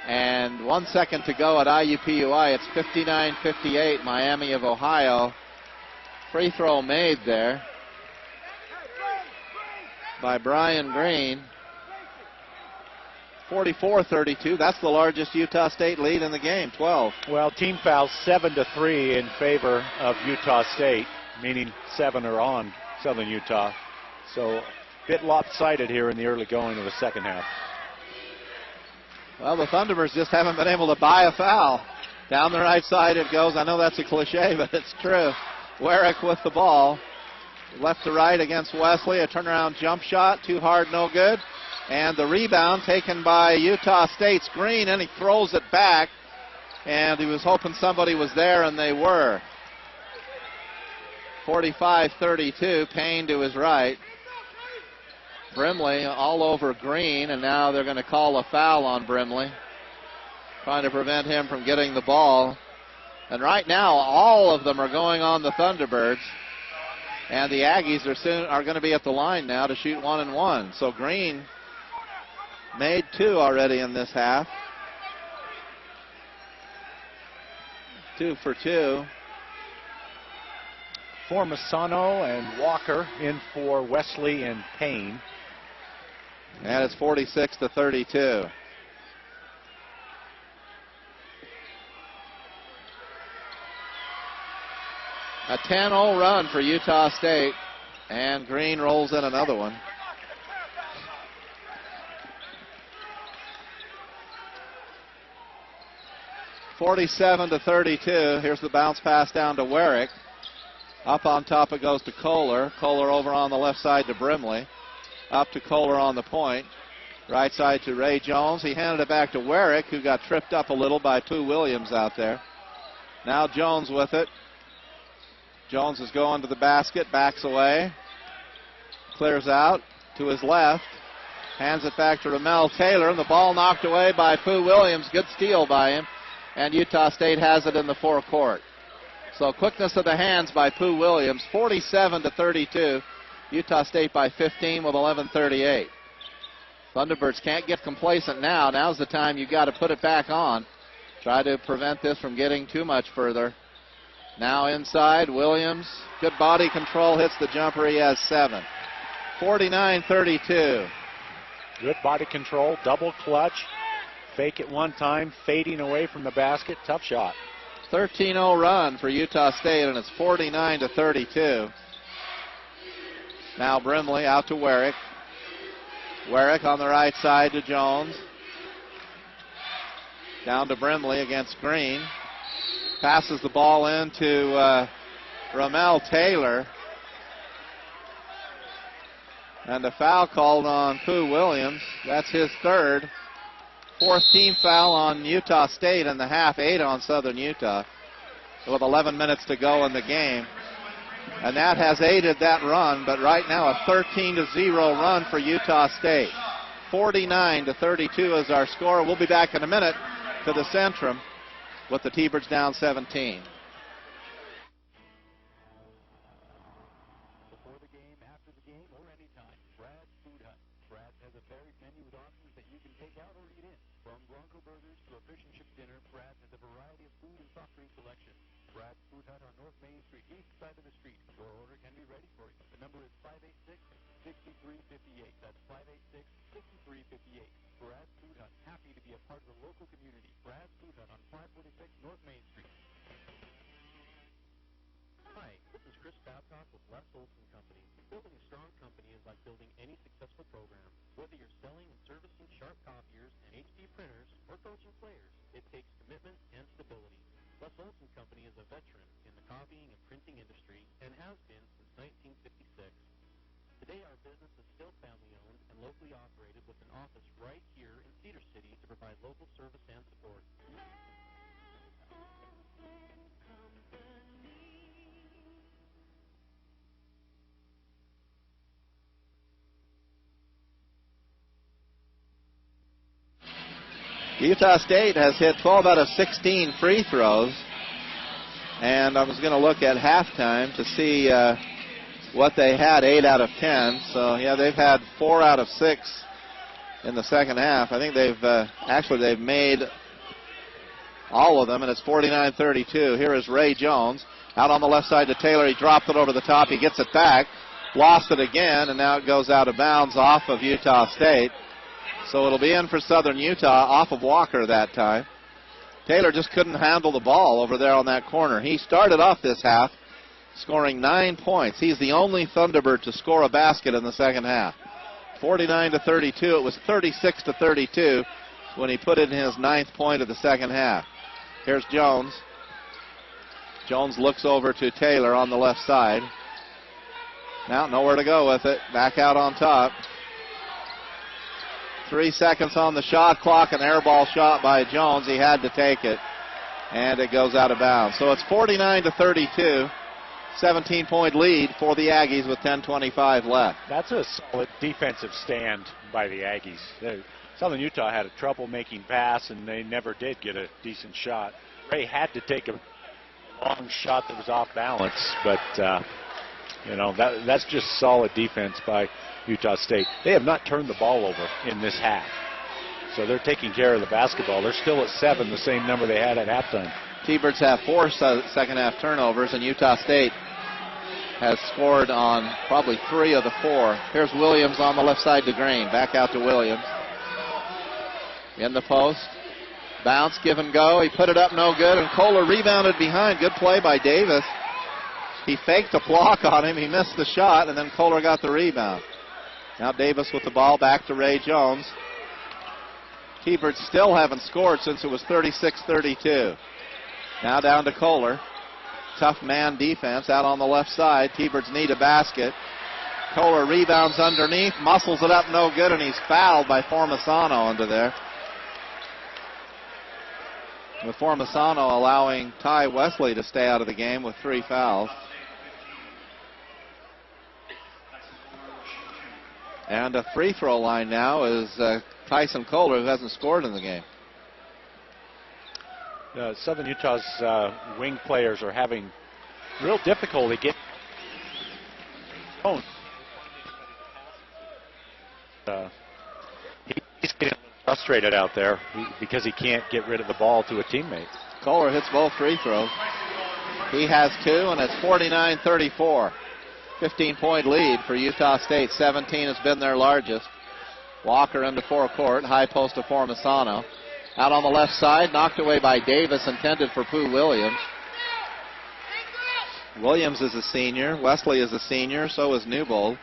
And 1 second to go at IUPUI. It's 59-58, Miami of Ohio. Free throw made there by Brian Green. 44-32. That's the largest Utah State lead in the game, 12. Well, team fouls 7-3 in favor of Utah State, meaning 7 are on Southern Utah. So a bit lopsided here in the early going of the second half. Well, the Thunderbirds just haven't been able to buy a foul. Down the right side it goes. I know that's a cliche, but it's true. Warwick with the ball. Left to right against Wesley. A turnaround jump shot. Too hard, no good. And the rebound taken by Utah State's Green, and he throws it back. And he was hoping somebody was there, and they were. 45-32, Payne to his right. Brimley all over Green, and now they're going to call a foul on Brimley, trying to prevent him from getting the ball. And right now, all of them are going on the Thunderbirds, and the Aggies are going to be at the line now to shoot 1-and-1. So Green made 2 already in this half. 2 for 2. Formisano and Walker in for Wesley and Payne. And it's 46-32. A 10-0 run for Utah State, and Green rolls in another one. (47-32). Here's the bounce pass down to Warwick. Up on top it goes to Kohler. Kohler over on the left side to Brimley. Up to Kohler on the point. Right side to Ray Jones. He handed it back to Warwick, who got tripped up a little by Pooh Williams out there. Now Jones with it. Jones is going to the basket, backs away. Clears out to his left. Hands it back to Ramel Taylor, and the ball knocked away by Pooh Williams. Good steal by him. And Utah State has it in the forecourt. So quickness of the hands by Pooh Williams, 47-32. Utah State by 15 with 11:38. Thunderbirds can't get complacent now. Now's the time you got to put it back on. Try to prevent this from getting too much further. Now inside, Williams. Good body control, hits the jumper. He has 7. 49-32. Good body control, double clutch. Fake it one time, fading away from the basket. Tough shot. 13-0 run for Utah State, and it's 49-32. Now Brimley out to Warwick. Warwick on the right side to Jones. Down to Brimley against Green. Passes the ball in to Ramel Taylor. And a foul called on Pooh Williams. That's his third. 4th team foul on Utah State in the half, 8 on Southern Utah, with 11 minutes to go in the game. And that has aided that run, but right now a 13-0 run for Utah State. 49-32 is our score. We'll be back in a minute to the Centrum with the T-Birds down 17. Before the game, after the game, or anytime, Brad's Food Hut. Brad has a varied menu with options that you can take out or eat in. From Bronco burgers to a fish and chip dinner, Brad has a variety of food and soft drink selection. Brad's Food Hut on North Main Street, east side of the street. Your order can be ready for you. The number is 586-6358. That's 586-6358. Brad's Food Hut, happy to be a part of the local community. Brad's Food Hut on 546 North Main Street. Hi, this is Chris Babcock with Les Olson Company. Building a strong company is like building any successful program. Whether you're selling and servicing sharp copiers and HP printers or coaching players, it takes commitment and stability. Les Olson Company is a veteran in the copying and printing industry and has been since 1956. Today, our business is still family-owned and locally operated with an office right here in Cedar City to provide local service and support. Utah State has hit 12 out of 16 free throws. And I was going to look at halftime to see what they had, 8 out of 10. So, yeah, they've had 4 out of 6 in the second half. I think they've made all of them, and it's 49-32. Here is Ray Jones. Out on the left side to Taylor. He dropped it over the top. He gets it back. Lost it again, and now it goes out of bounds off of Utah State. So it'll be in for Southern Utah off of Walker that time. Taylor just couldn't handle the ball over there on that corner. He started off this half scoring 9 points. He's the only Thunderbird to score a basket in the second half. 49-32. It was 36-32 when he put in his 9th point of the second half. Here's Jones. Jones looks over to Taylor on the left side. Now nowhere to go with it. Back out on top. 3 seconds on the shot clock, an air ball shot by Jones. He had to take it, and it goes out of bounds. So it's 49-32, 17-point lead for the Aggies with 10:25 left. That's a solid defensive stand by the Aggies. Southern Utah had a trouble-making pass, and they never did get a decent shot. Ray had to take a long shot that was off balance, but that's just solid defense by Utah State. They have not turned the ball over in this half. So they're taking care of the basketball. They're still at 7, the same number they had at halftime. T-Birds have 4 second half turnovers, and Utah State has scored on probably 3 of the 4. Here's Williams on the left side to Green. Back out to Williams. In the post. Bounce, give and go. He put it up, no good, and Kohler rebounded behind. Good play by Davis. He faked a block on him. He missed the shot, and then Kohler got the rebound. Now Davis with the ball back to Ray Jones. T-Birds still haven't scored since it was 36-32. Now down to Kohler. Tough man defense out on the left side. T-Birds need a basket. Kohler rebounds underneath, muscles it up, no good, and he's fouled by Formisano under there. With Formisano allowing Ty Wesley to stay out of the game with 3 fouls. And a free throw line now is Tyson Kohler, who hasn't scored in the game. Southern Utah's wing players are having real difficulty getting he's getting frustrated out there because he can't get rid of the ball to a teammate. Kohler hits both free throws. He has 2, and it's 49-34. 15-point lead for Utah State. 17 has been their largest. Walker into forecourt. High post to Formisano. Out on the left side, knocked away by Davis, intended for Pooh Williams. Williams is a senior. Wesley is a senior. So is Newbold.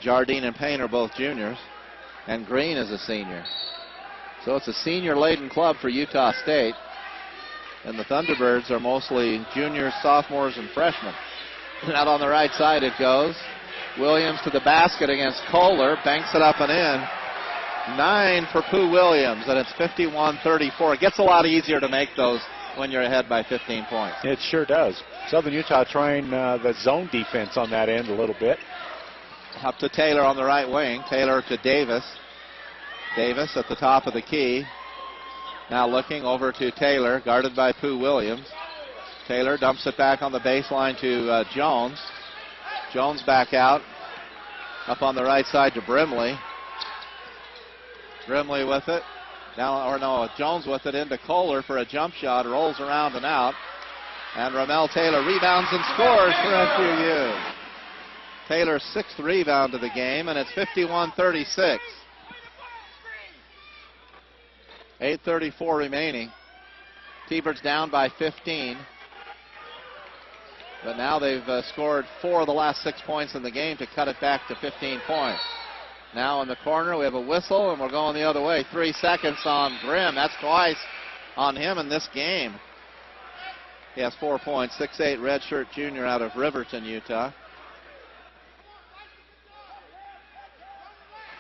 Jardine and Payne are both juniors. And Green is a senior. So it's a senior-laden club for Utah State. And the Thunderbirds are mostly juniors, sophomores, and freshmen. Out on the right side it goes. Williams to the basket against Kohler. Banks it up and in. 9 for Pooh Williams, and it's 51-34. It gets a lot easier to make those when you're ahead by 15 points. It sure does. Southern Utah trying the zone defense on that end a little bit. Up to Taylor on the right wing. Taylor to Davis. Davis at the top of the key. Now looking over to Taylor, guarded by Pooh Williams. Taylor dumps it back on the baseline to Jones. Jones back out. Up on the right side to Brimley. Brimley with it. Jones with it into Kohler for a jump shot. Rolls around and out. And Ramel Taylor rebounds and scores for FUU. Taylor's 6th rebound of the game, and it's 51-36. 8:34 remaining. T-Birds down by 15. But now they've scored 4 of the last 6 points in the game to cut it back to 15 points. Now in the corner, we have a whistle, and we're going the other way. 3 seconds on Grimm. That's twice on him in this game. He has 4 points. 6'8" redshirt junior out of Riverton, Utah.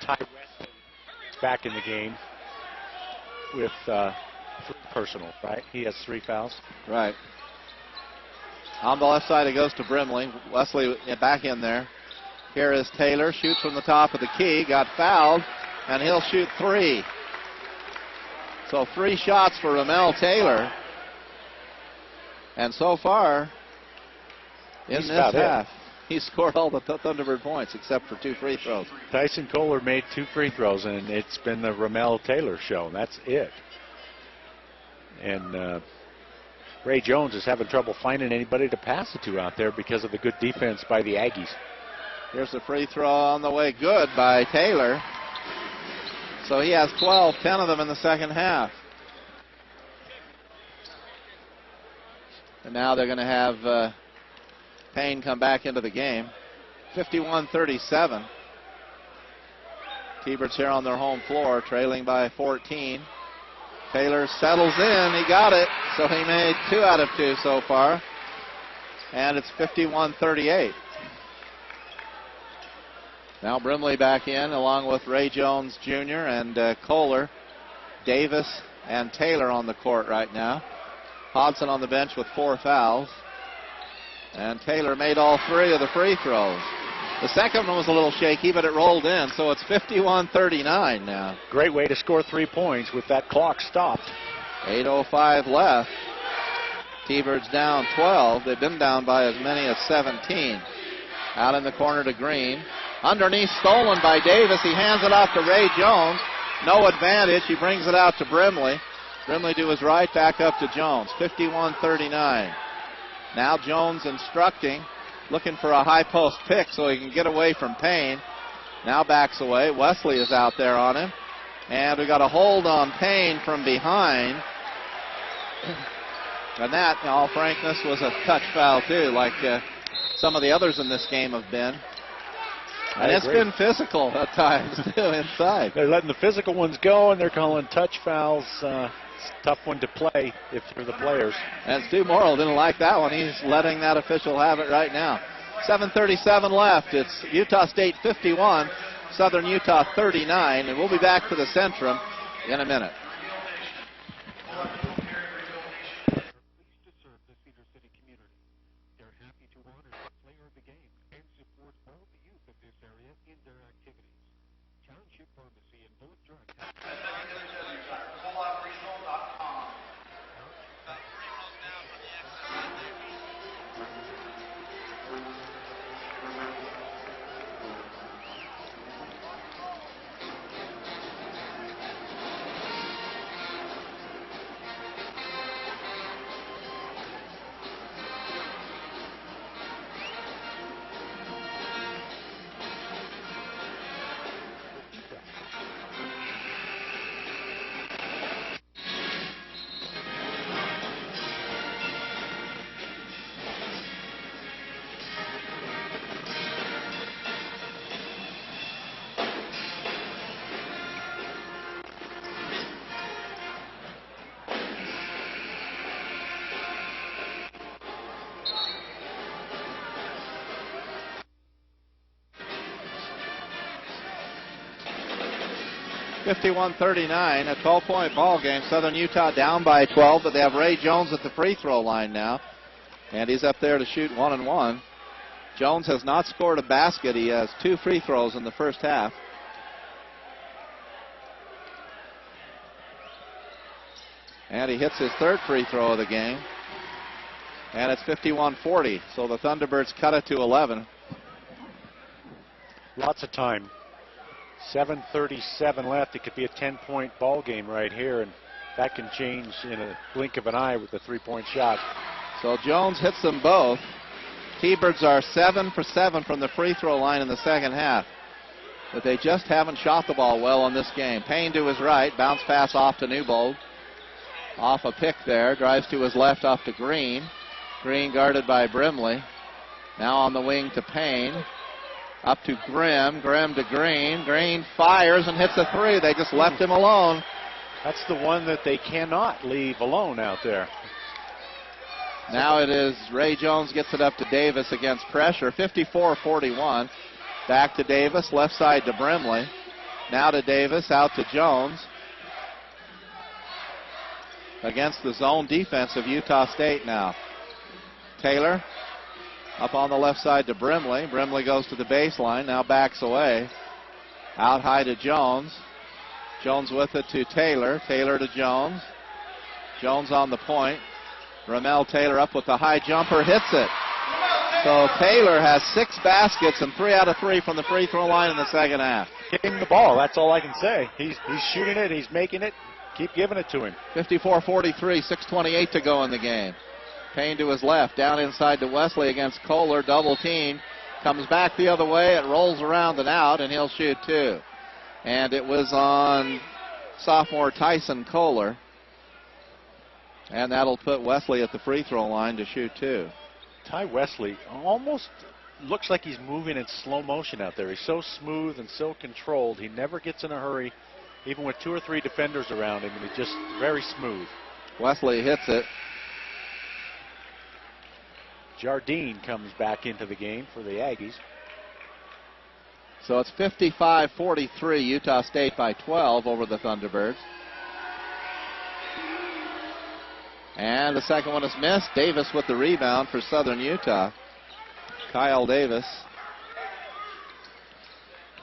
Ty Wesley is back in the game with personal, right? He has 3 fouls. Right. On the left side, it goes to Brimley. Wesley back in there. Here is Taylor. Shoots from the top of the key. Got fouled, and he'll shoot 3. So 3 shots for Ramel Taylor. And so far, in this half, he scored all the Thunderbird points except for 2 free throws. Tyson Kohler made 2 free throws, and it's been the Ramel Taylor show. That's it. And Ray Jones is having trouble finding anybody to pass it to out there because of the good defense by the Aggies. Here's the free throw on the way. Good by Taylor. So he has 12, 10 of them in the second half. And now they're going to have Payne come back into the game. 51-37. T-Birds here on their home floor, trailing by 14. Taylor settles in. He got it. So he made 2 out of 2 so far. And it's 51-38. Now Brimley back in along with Ray Jones Jr. and Kohler, Davis, and Taylor on the court right now. Hodson on the bench with 4 fouls. And Taylor made all 3 of the free throws. The second one was a little shaky, but it rolled in, so it's 51-39 now. Great way to score 3 points with that clock stopped. 8:05 left. T-Birds down 12. They've been down by as many as 17. Out in the corner to Green. Underneath, stolen by Davis. He hands it off to Ray Jones. No advantage. He brings it out to Brimley. Brimley to his right, back up to Jones. 51-39. Now Jones instructing, looking for a high post pick so he can get away from Payne. Now backs away. Wesley is out there on him. And we got a hold on Payne from behind. And that, in all frankness, was a touch foul too, like some of the others in this game have been. And it's been physical at times too inside. They're letting the physical ones go, and they're calling touch fouls. It's a tough one to play if you're the players. And Stu Morrill didn't like that one. He's letting that official have it right now. 7:37 left. It's Utah State 51, Southern Utah 39, and we'll be back to the Centrum in a minute. (51-39), a 12-point ball game. Southern Utah down by 12, but they have Ray Jones at the free throw line now, and he's up there to shoot 1 and 1. Jones has not scored a basket. He has 2 free throws in the first half. And he hits his third free throw of the game. And it's 51-40. So the Thunderbirds cut it to 11. Lots of time. 7:37 left. It could be a 10-point ball game right here, and that can change in a blink of an eye with the three-point shot. So Jones hits them both. T-Birds are 7 for 7 from the free throw line in the second half. But they just haven't shot the ball well in this game. Payne to his right. Bounce pass off to Newbold. Off a pick there. Drives to his left off to Green. Green guarded by Brimley. Now on the wing to Payne. Up to Grimm. Grimm to Green. Green fires and hits a three. They just left him alone. That's the one that they cannot leave alone out there. Now it is Ray Jones gets it up to Davis against pressure. 54-41. Back to Davis. Left side to Brimley. Now to Davis. Out to Jones. Against the zone defense of Utah State now. Taylor up on the left side to Brimley. Brimley goes to the baseline. Now backs away. Out high to Jones. Jones with it to Taylor. Taylor to Jones. Jones on the point. Ramel Taylor up with the high jumper. Hits it. So Taylor has 6 baskets and 3 out of 3 from the free throw line in the second half. Getting the ball. That's all I can say. He's shooting it. He's making it. Keep giving it to him. 54-43. 6:28 to go in the game. Payne to his left. Down inside to Wesley against Kohler. Double team. Comes back the other way. It rolls around and out, and he'll shoot 2. And it was on sophomore Tyson Kohler. And that'll put Wesley at the free throw line to shoot 2. Ty Wesley almost looks like he's moving in slow motion out there. He's so smooth and so controlled. He never gets in a hurry, even with 2 or 3 defenders around him, and he's just very smooth. Wesley hits it. Jardine comes back into the game for the Aggies. So it's 55-43, Utah State by 12 over the Thunderbirds. And the second one is missed. Davis with the rebound for Southern Utah. Kyle Davis.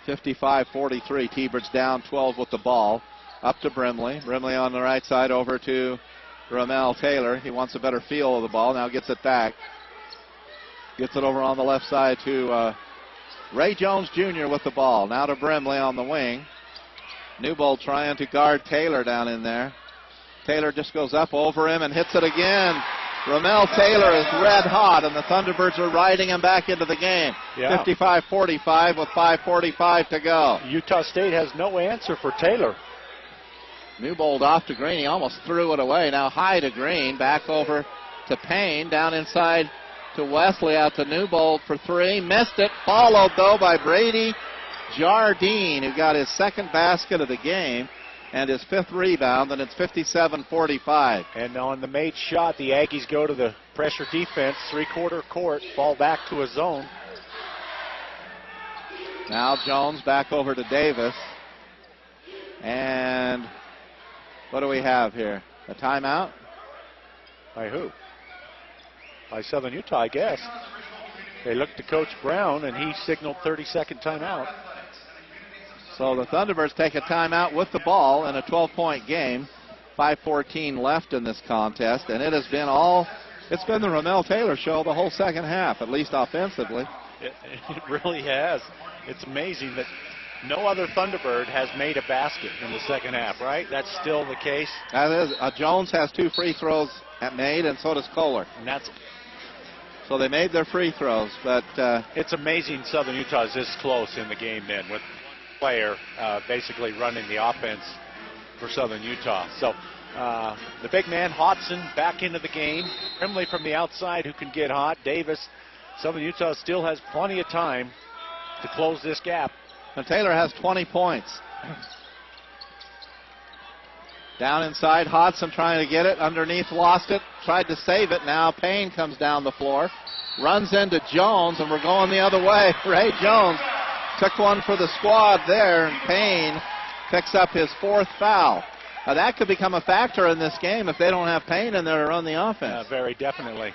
55-43, T-Birds down 12 with the ball. Up to Brimley. Brimley on the right side over to Ramel Taylor. He wants a better feel of the ball. Now gets it back. Gets it over on the left side to Ray Jones Jr. with the ball. Now to Brimley on the wing. Newbold trying to guard Taylor down in there. Taylor just goes up over him and hits it again. Ramel Taylor is red hot, and the Thunderbirds are riding him back into the game. Yeah. 55-45 with 5:45 to go. Utah State has no answer for Taylor. Newbold off to Green. He almost threw it away. Now high to Green. Back over to Payne. Down inside to Wesley. Out to Newbold for 3. Missed it. Followed, though, by Brady Jardine, who got his second basket of the game and his 5th rebound, and it's 57-45. And on the made shot, the Aggies go to the pressure defense, 3/4 court, fall back to a zone. Now Jones back over to Davis. And what do we have here? A timeout? By who? By Southern Utah, I guess. They looked to Coach Brown, and he signaled 30-second timeout. So the Thunderbirds take a timeout with the ball in a 12-point game. 5:14 left in this contest, and it's been the Ramel Taylor show the whole second half, at least offensively. It really has. It's amazing that no other Thunderbird has made a basket in the second half, right? That's still the case. That is. Jones has 2 free throws made, and so does Kohler. And so they made their free throws, but it's amazing Southern Utah is this close in the game then, with player basically running the offense for Southern Utah. So the big man, Hodson, back into the game. Brimley from the outside who can get hot. Davis. Southern Utah still has plenty of time to close this gap. And Taylor has 20 points. Down inside, Hodson trying to get it. Underneath, lost it. Tried to save it. Now Payne comes down the floor. Runs into Jones, and we're going the other way. Ray Jones took one for the squad there, and Payne picks up his 4th foul. Now that could become a factor in this game if they don't have Payne in there to run the offense. Very definitely.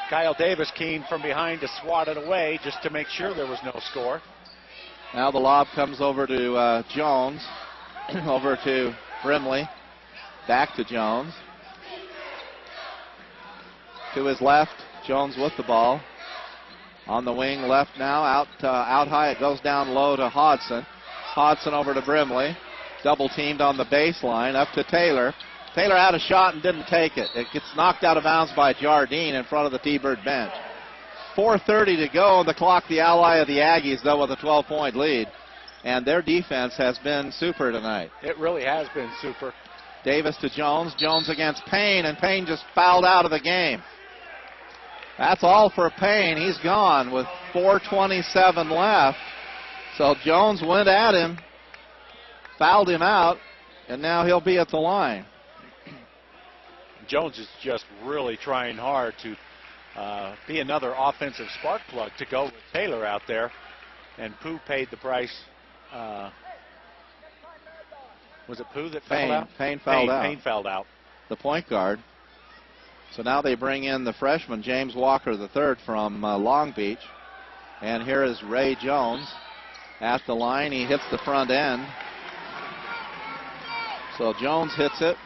Kyle Davis keen from behind to swat it away just to make sure there was no score. Now the lob comes over to Jones, over to Brimley, back to Jones. to his left. Jones with the ball. On the wing left now, out high. It goes down low to Hodson. Hodson over to Brimley. Double teamed on the baseline, up to Taylor. Taylor had a shot and didn't take it. It gets knocked out of bounds by Jardine in front of the T-Bird bench. 4:30 to go on the clock. The ally of the Aggies, though, with a 12-point lead. And their defense has been super tonight. It really has been super. Davis to Jones. Jones against Payne, and Payne just fouled out of the game. That's all for Payne. He's gone with 4:27 left. So Jones went at him, fouled him out, and now he'll be at the line. Jones is just really trying hard to be another offensive spark plug to go with Taylor out there. And Pooh paid the price. Was it Pooh that fouled out? Payne fouled out. Payne fouled out. The point guard. So now they bring in the freshman, James Walker III from Long Beach. And here is Ray Jones at the line. He hits the front end. So Jones hits it.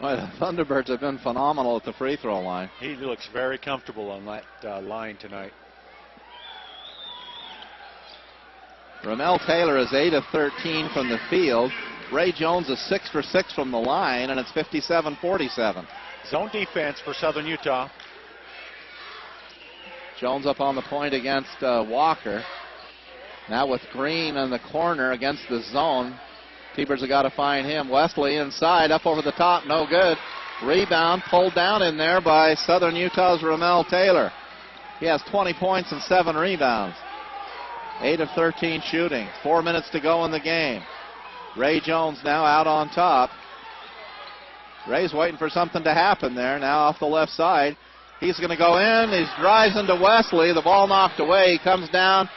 Well, the Thunderbirds have been phenomenal at the free throw line. He looks very comfortable on that line tonight. Ramel Taylor is 8 of 13 from the field. Ray Jones is 6 for 6 from the line, and it's 57-47. Zone defense for Southern Utah. Jones up on the point against Walker. Now with Green in the corner against the zone. T-Birds have got to find him. Wesley inside, up over the top, no good. Rebound pulled down in there by Southern Utah's Ramel Taylor. He has 20 points and 7 rebounds. 8 of 13 shooting. 4 minutes to go in the game. Ray Jones now out on top. Ray's waiting for something to happen there. Now off the left side. He's going to go in. He drives into Wesley. The ball knocked away. He comes down.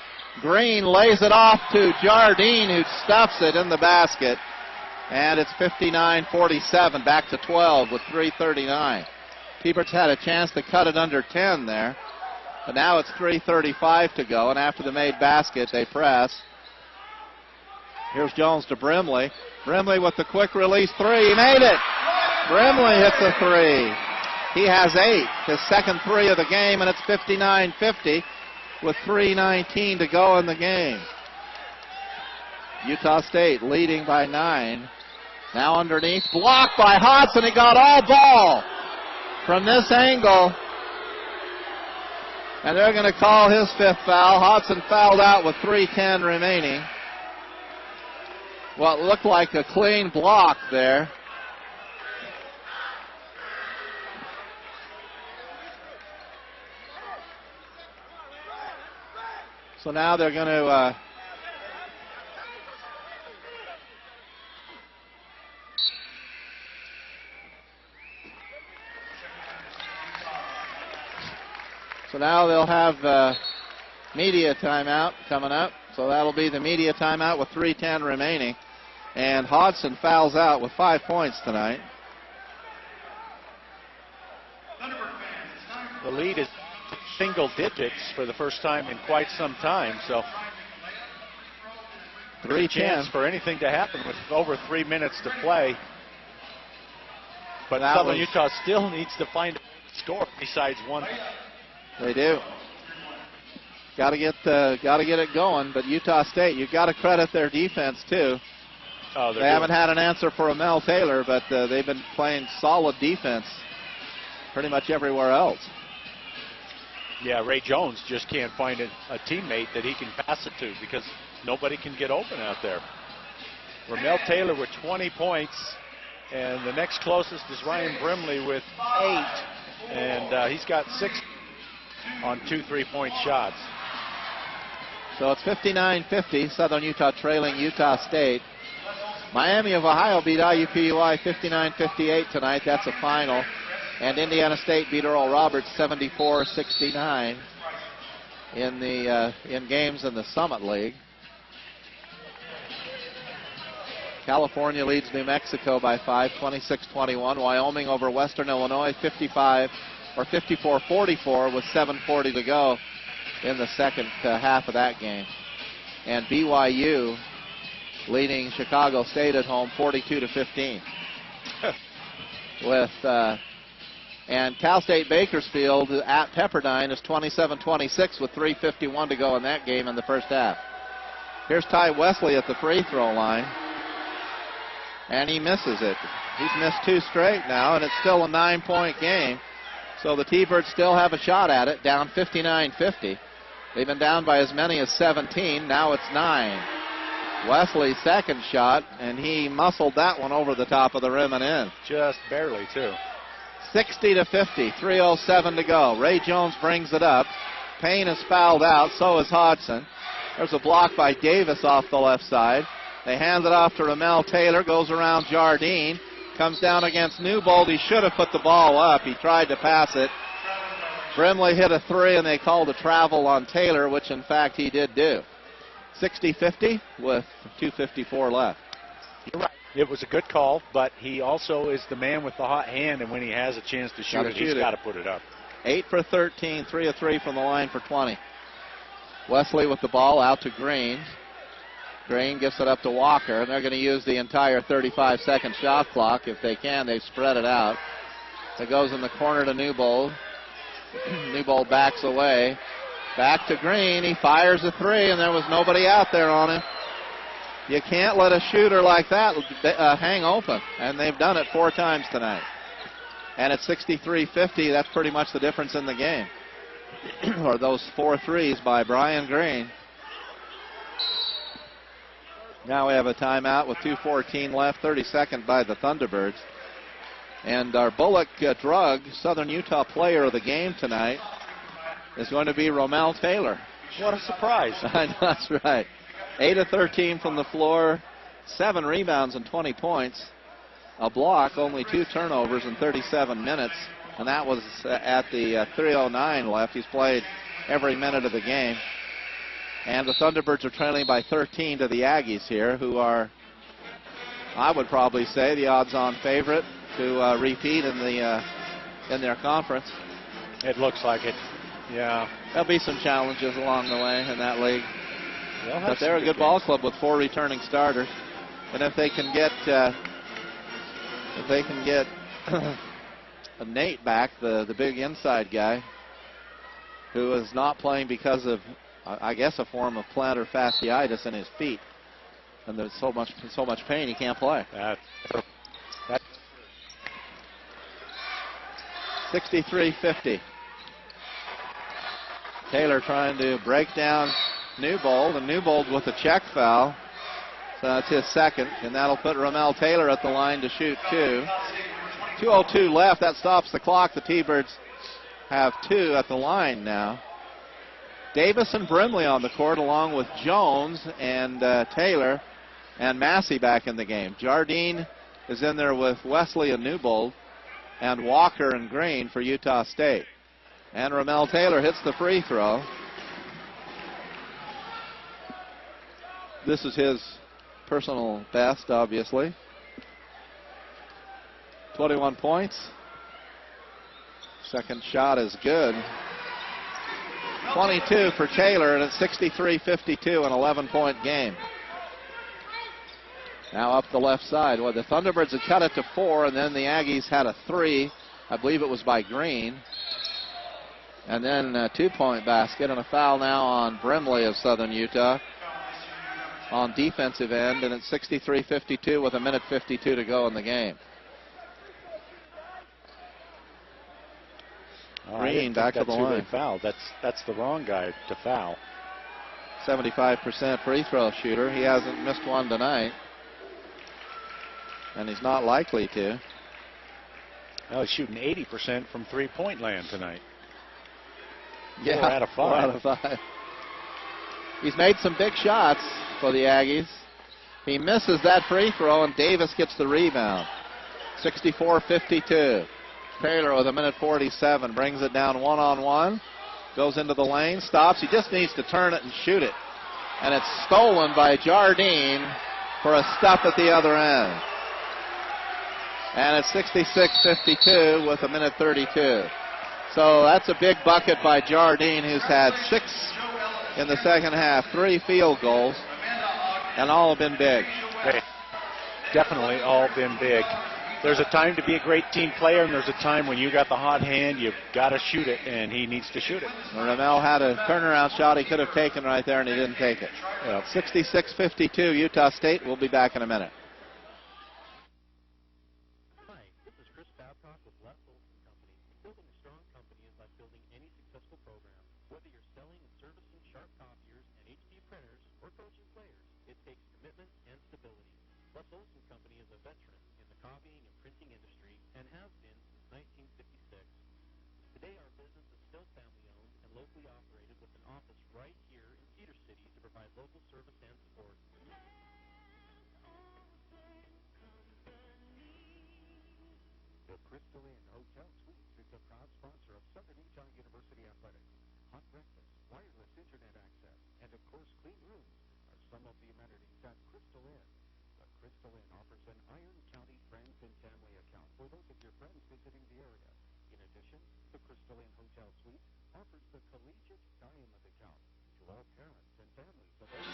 Green lays it off to Jardine, who stuffs it in the basket. And it's 59-47, back to 12 with 3:39. T-Birds had a chance to cut it under 10 there. But now it's 3:35 to go, and after the made basket, they press. Here's Jones to Brimley. Brimley with the quick release three. He made it! Brimley hits a three. He has 8, his second 3 of the game, and it's 59-50 with 3:19 to go in the game. Utah State leading by 9. Now underneath, blocked by Hodson. He got all ball from this angle. And they're going to call his 5th foul. Hodson fouled out with 3:10 remaining. What looked like a clean block there. So now they're going to so now they'll have media timeout coming up. So that'll be the media timeout with 3:10 remaining. And Hodson fouls out with 5 points tonight. The lead is single digits for the first time in quite some time. So 3 chance for anything to happen with over 3 minutes to play. But that Southern Utah still needs to find a score besides one. They do. Got to get it going. But Utah State, you've got to credit their defense too. Oh, they haven't had an answer for Ramel Taylor, but they've been playing solid defense pretty much everywhere else. Yeah, Ray Jones just can't find a teammate that he can pass it to because nobody can get open out there. Ramel Taylor with 20 points, and the next closest is Ryan Brimley with 8, and he's got 6 on 2 3-point shots. So it's 59-50, Southern Utah trailing Utah State. Miami of Ohio beat IUPUI 59-58 tonight. That's a final. And Indiana State beat Earl Roberts 74-69 in games in the Summit League. California leads New Mexico by 5, 26-21. Wyoming over Western Illinois 54-44 with 7:40 to go in the second half of that game. And BYU leading Chicago State at home 42-15 with And Cal State Bakersfield at Pepperdine is 27-26 with 3:51 to go in that game in the first half. Here's Ty Wesley at the free throw line. And he misses it. He's missed 2 straight now, and it's still a 9-point game. So the T-Birds still have a shot at it, down 59-50. They've been down by as many as 17. Now it's 9. Wesley's second shot, and he muscled that one over the top of the rim and in. Just barely, too. 60-50, 3:07 to go. Ray Jones brings it up. Payne is fouled out, so is Hodgson. There's a block by Davis off the left side. They hand it off to Ramel Taylor, goes around Jardine, comes down against Newbold. He should have put the ball up. He tried to pass it. Brimley hit a 3, and they called a travel on Taylor, which in fact he did do. 60-50 with 2:54 left. You're right. It was a good call, but he also is the man with the hot hand, and when he has a chance to shoot it, he's got to put it up. 8 for 13, 3 of 3 from the line for 20. Wesley with the ball out to Green. Green gets it up to Walker, and they're going to use the entire 35-second shot clock. If they can, they spread it out. It goes in the corner to Newbold. Newbold backs away. Back to Green. He fires a 3, and there was nobody out there on him. You can't let a shooter like that hang open, and they've done it 4 times tonight. And at 63-50, that's pretty much the difference in the game. Or those 4 threes by Brian Green. Now we have a timeout with 2:14 left, 32nd by the Thunderbirds. And our Bullock Drug Southern Utah player of the game tonight is going to be Romel Taylor. What a surprise. I know, that's right. 8 of 13 from the floor, 7 rebounds and 20 points. A block, only 2 turnovers in 37 minutes. And that was at the 3:09 left. He's played every minute of the game. And the Thunderbirds are trailing by 13 to the Aggies here, who are, I would probably say, the odds-on favorite to repeat in their conference. It looks like it, yeah. There'll be some challenges along the way in that league. But they're a good ball club with 4 returning starters. And if they can get Nate back, the big inside guy, who is not playing because of, I guess, a form of plantar fasciitis in his feet, and there's so much pain he can't play. 63-50. Taylor trying to break down Newbold, and Newbold with a check foul. So that's his second, and that'll put Ramel Taylor at the line to shoot 2. 2:02 left. That stops the clock. The T-Birds have 2 at the line now. Davis and Brimley on the court, along with Jones and Taylor and Massey back in the game. Jardine is in there with Wesley and Newbold, and Walker and Green for Utah State. And Ramel Taylor hits the free throw. This is his personal best, obviously. 21 points. Second shot is good. 22 for Taylor, and it's 63-52, an 11-point game. Now up the left side. Well, the Thunderbirds had cut it to 4, and then the Aggies had a 3. I believe it was by Green. And then a 2-point basket, and a foul now on Brimley of Southern Utah on defensive end, and it's 63-52 with 1:52 to go in the game. Green back to the line. Foul. That's the wrong guy to foul. 75% free throw shooter. He hasn't missed one tonight, and he's not likely to. Well, he's shooting 80% from three-point land tonight. Yeah, 4 out of 5. 4 out of 5. He's made some big shots for the Aggies. He misses that free throw, and Davis gets the rebound. 64-52. Taylor with 1:47 brings it down one-on-one. Goes into the lane, stops. He just needs to turn it and shoot it. And it's stolen by Jardine for a stop at the other end. And it's 66-52 with 1:32. So that's a big bucket by Jardine, who's had 6 in the second half, 3 field goals, and all have been big. They definitely all been big. there's a time to be a great team player, and there's a time when you got the hot hand, you've got to shoot it, and he needs to shoot it. Ramel had a turnaround shot he could have taken right there, and he didn't take it. 66-52, Utah State. We'll be back in a minute. Hi, this is Chris Babcock with Les Olson Company. Building a strong company is like building any successful program. Whether you're selling and servicing sharp copiers and HP printers or coaching players, it takes commitment and stability. Les Olson Company is a veteran in the copying and printing industry and has been since 1956. Today our business is still family-owned and locally operated with an office right here in Cedar City to provide local service and support. The Crystal Inn Hotel Suites is a proud sponsor of Southern Utah University Athletics. Hot breakfast, wireless internet access, and of course clean rooms are some of the amenities at Crystal Inn. The Crystal Inn offers an Iron County Friends and Family account for those of your friends visiting the area. In addition, the Crystal Inn Hotel Suites offers the Collegiate Diamond account to all parents and families of all ages.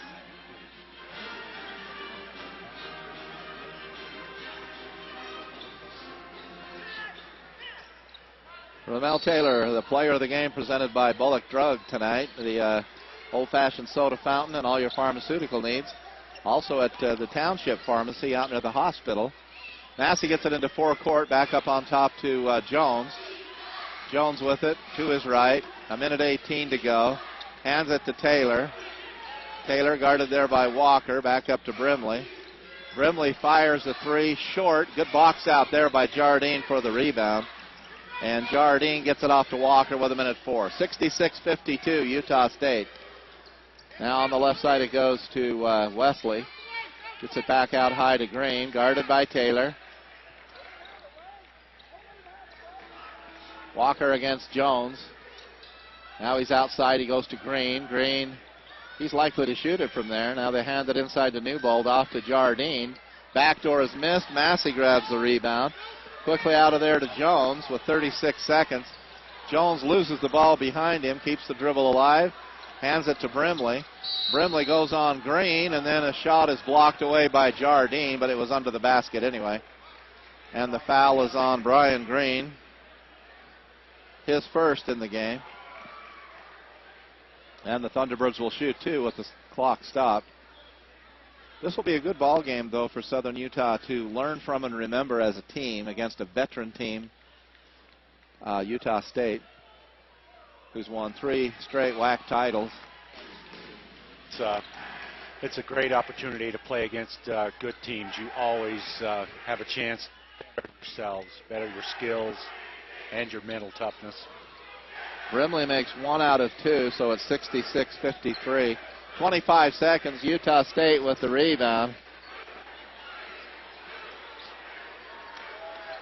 Ramel Taylor, the player of the game, presented by Bullock Drug tonight, the old-fashioned soda fountain and all your pharmaceutical needs. Also at the Township Pharmacy out near the hospital. Massey gets it into forecourt, back up on top to Jones. Jones with it to his right, a minute 18 to go. Hands it to Taylor. Taylor guarded there by Walker, back up to Brimley. Brimley fires a three short. Good box out there by Jardine for the rebound. And Jardine gets it off to Walker with a minute 4. 66-52, Utah State. Now on the left side it goes to Wesley. Gets it back out high to Green, guarded by Taylor. Walker against Jones. Now he's outside, he goes to Green. Green, he's likely to shoot it from there. Now they hand it inside to Newbold, off to Jardine. Backdoor is missed. Massey grabs the rebound. Quickly out of there to Jones with 36 seconds. Jones loses the ball behind him, keeps the dribble alive, hands it to Brimley. Brimley goes on Green, and then a shot is blocked away by Jardine, but it was under the basket anyway. And the foul is on Brian Green, his first in the game. And the Thunderbirds will shoot two with the clock stopped. This will be a good ball game, though, for Southern Utah to learn from and remember as a team against a veteran team, Utah State, who's won 3 straight WAC titles. It's a great opportunity to play against good teams. You always have a chance to better yourselves, better your skills, and your mental toughness. Brimley makes 1 out of 2, so it's 66-53. 25 seconds, Utah State with the rebound.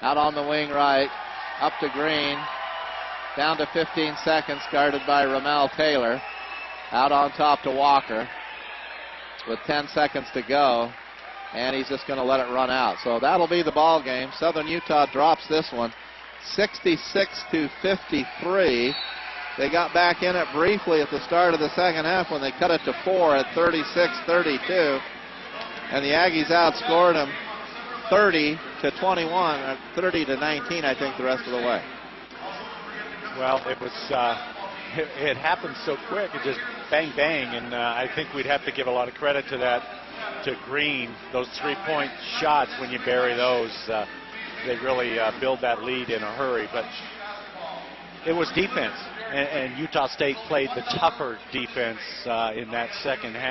Out on the wing right, up to Green. Down to 15 seconds, guarded by Ramel Taylor. Out on top to Walker with 10 seconds to go. And he's just going to let it run out. So that'll be the ball game. Southern Utah drops this one, 66-53. They got back in it briefly at the start of the second half when they cut it to 4 at 36-32. And the Aggies outscored them 30-21, or 30-19, I think, the rest of the way. Well, it happened so quick. It just bang, bang. And I think we'd have to give a lot of credit to that, to Green. Those three-point shots, when you bury those, they really build that lead in a hurry. But it was defense. And Utah State played the tougher defense in that second half.